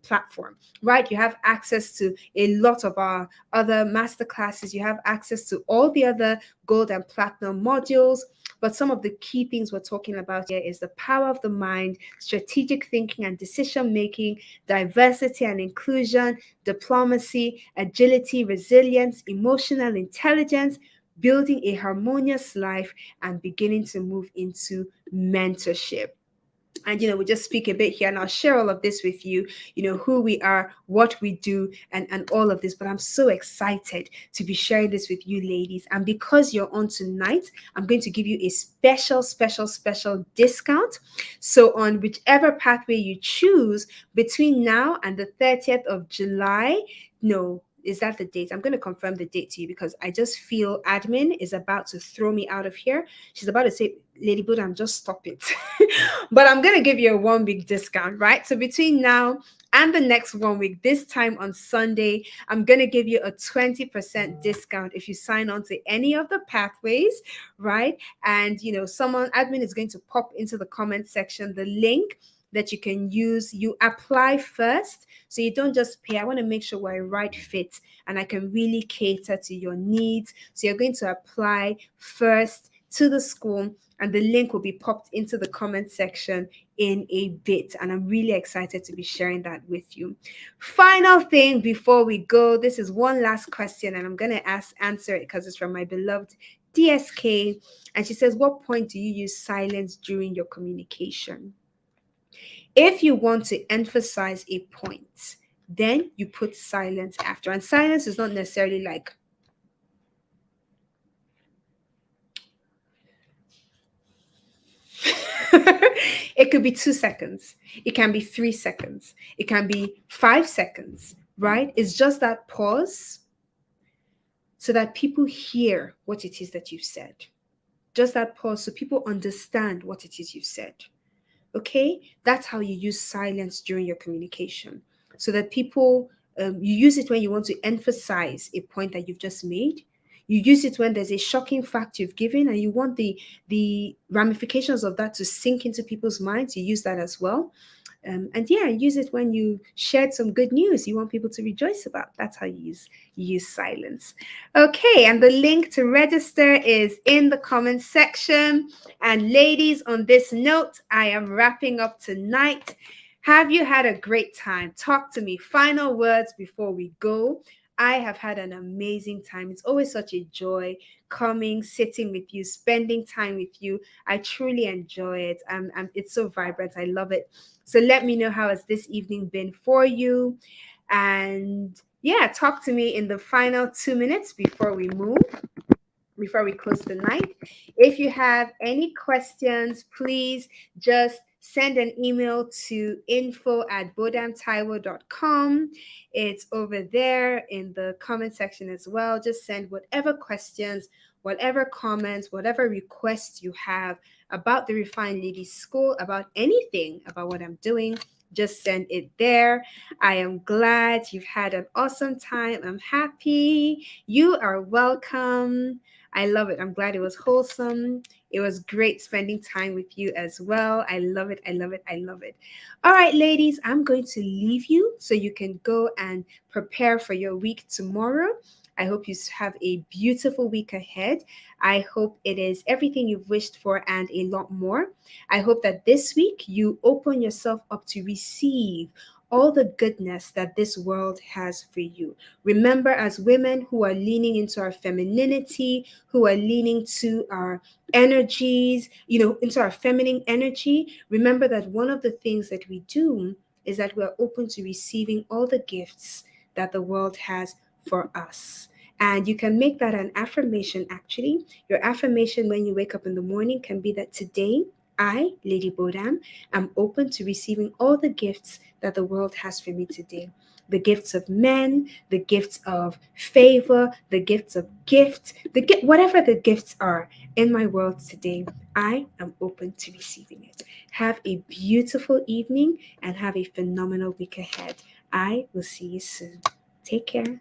platform, right? You have access to a lot of our other master classes. You have access to all the other gold and platinum modules. But some of the key things we're talking about here is the power of the mind, strategic thinking and decision making, diversity and inclusion, diplomacy, agility, resilience, emotional intelligence, building a harmonious life, and beginning to move into mentorship. And we just speak a bit here, and I'll share all of this with you, who we are, what we do, and all of this. But I'm so excited to be sharing this with you ladies. And because you're on tonight, I'm going to give you a special discount. So on whichever pathway you choose between now and the 30th of July, no, is that the date? I'm going to confirm the date to you because I just feel admin is about to throw me out of here. She's about to say, Lady Bodam, just stop it. But I'm going to give you a 1 week discount, right? So between now and the next 1 week, this time on Sunday, I'm going to give you a 20% discount if you sign on to any of the pathways, right? And, someone, admin is going to pop into the comment section the link that you can use. You apply first, so you don't just pay. I want to make sure we're a right fit and I can really cater to your needs. So you're going to apply first to the school, and the link will be popped into the comment section in a bit. And I'm really excited to be sharing that with you. Final thing before we go, this is one last question, and I'm going to answer it because it's from my beloved DSK. And she says, what point do you use silence during your communication? If you want to emphasize a point, then you put silence after. And silence is not necessarily like, it could be 2 seconds. It can be 3 seconds. It can be 5 seconds, right? It's just that pause so that people hear what it is that you've said. Just that pause so people understand what it is you've said. Okay, that's how you use silence during your communication, so that people, you use it when you want to emphasize a point that you've just made. You use it when there's a shocking fact you've given and you want the ramifications of that to sink into people's minds. You use that as well. And yeah, use it when you shared some good news you want people to rejoice about. That's how you use silence. Okay, and the link to register is in the comment section. And ladies, on this note, I am wrapping up tonight. Have you had a great time? Talk to me. Final words before we go. I have had an amazing time. It's always such a joy coming, sitting with you, spending time with you. I truly enjoy it. It's so vibrant. I love it. So let me know how has this evening been for you. And yeah, talk to me in the final 2 minutes before we close the night. If you have any questions, please just send an email to info@bodamtaiwo.com. It's over there in the comment section as well. Just send whatever questions, whatever comments, whatever requests you have about the Refined Ladies School, about anything about what I'm doing. just send it there. I am glad you've had an awesome time. I'm happy. You are welcome. I love it. I'm glad it was wholesome. It was great spending time with you as well. I love it. I love it. I love it. All right, ladies, I'm going to leave you so you can go and prepare for your week tomorrow. I hope you have a beautiful week ahead. I hope it is everything you've wished for and a lot more. I hope that this week you open yourself up to receive all the goodness that this world has for you. Remember, as women who are leaning into our femininity, who are leaning to our energies, into our feminine energy, remember that one of the things that we do is that we're open to receiving all the gifts that the world has for us. And you can make that an affirmation actually. Your affirmation when you wake up in the morning can be that today, I, Lady Bodam, am open to receiving all the gifts that the world has for me today. The gifts of men, the gifts of favor, the gifts of gifts, whatever the gifts are in my world today, I am open to receiving it. Have a beautiful evening and have a phenomenal week ahead. I will see you soon. Take care.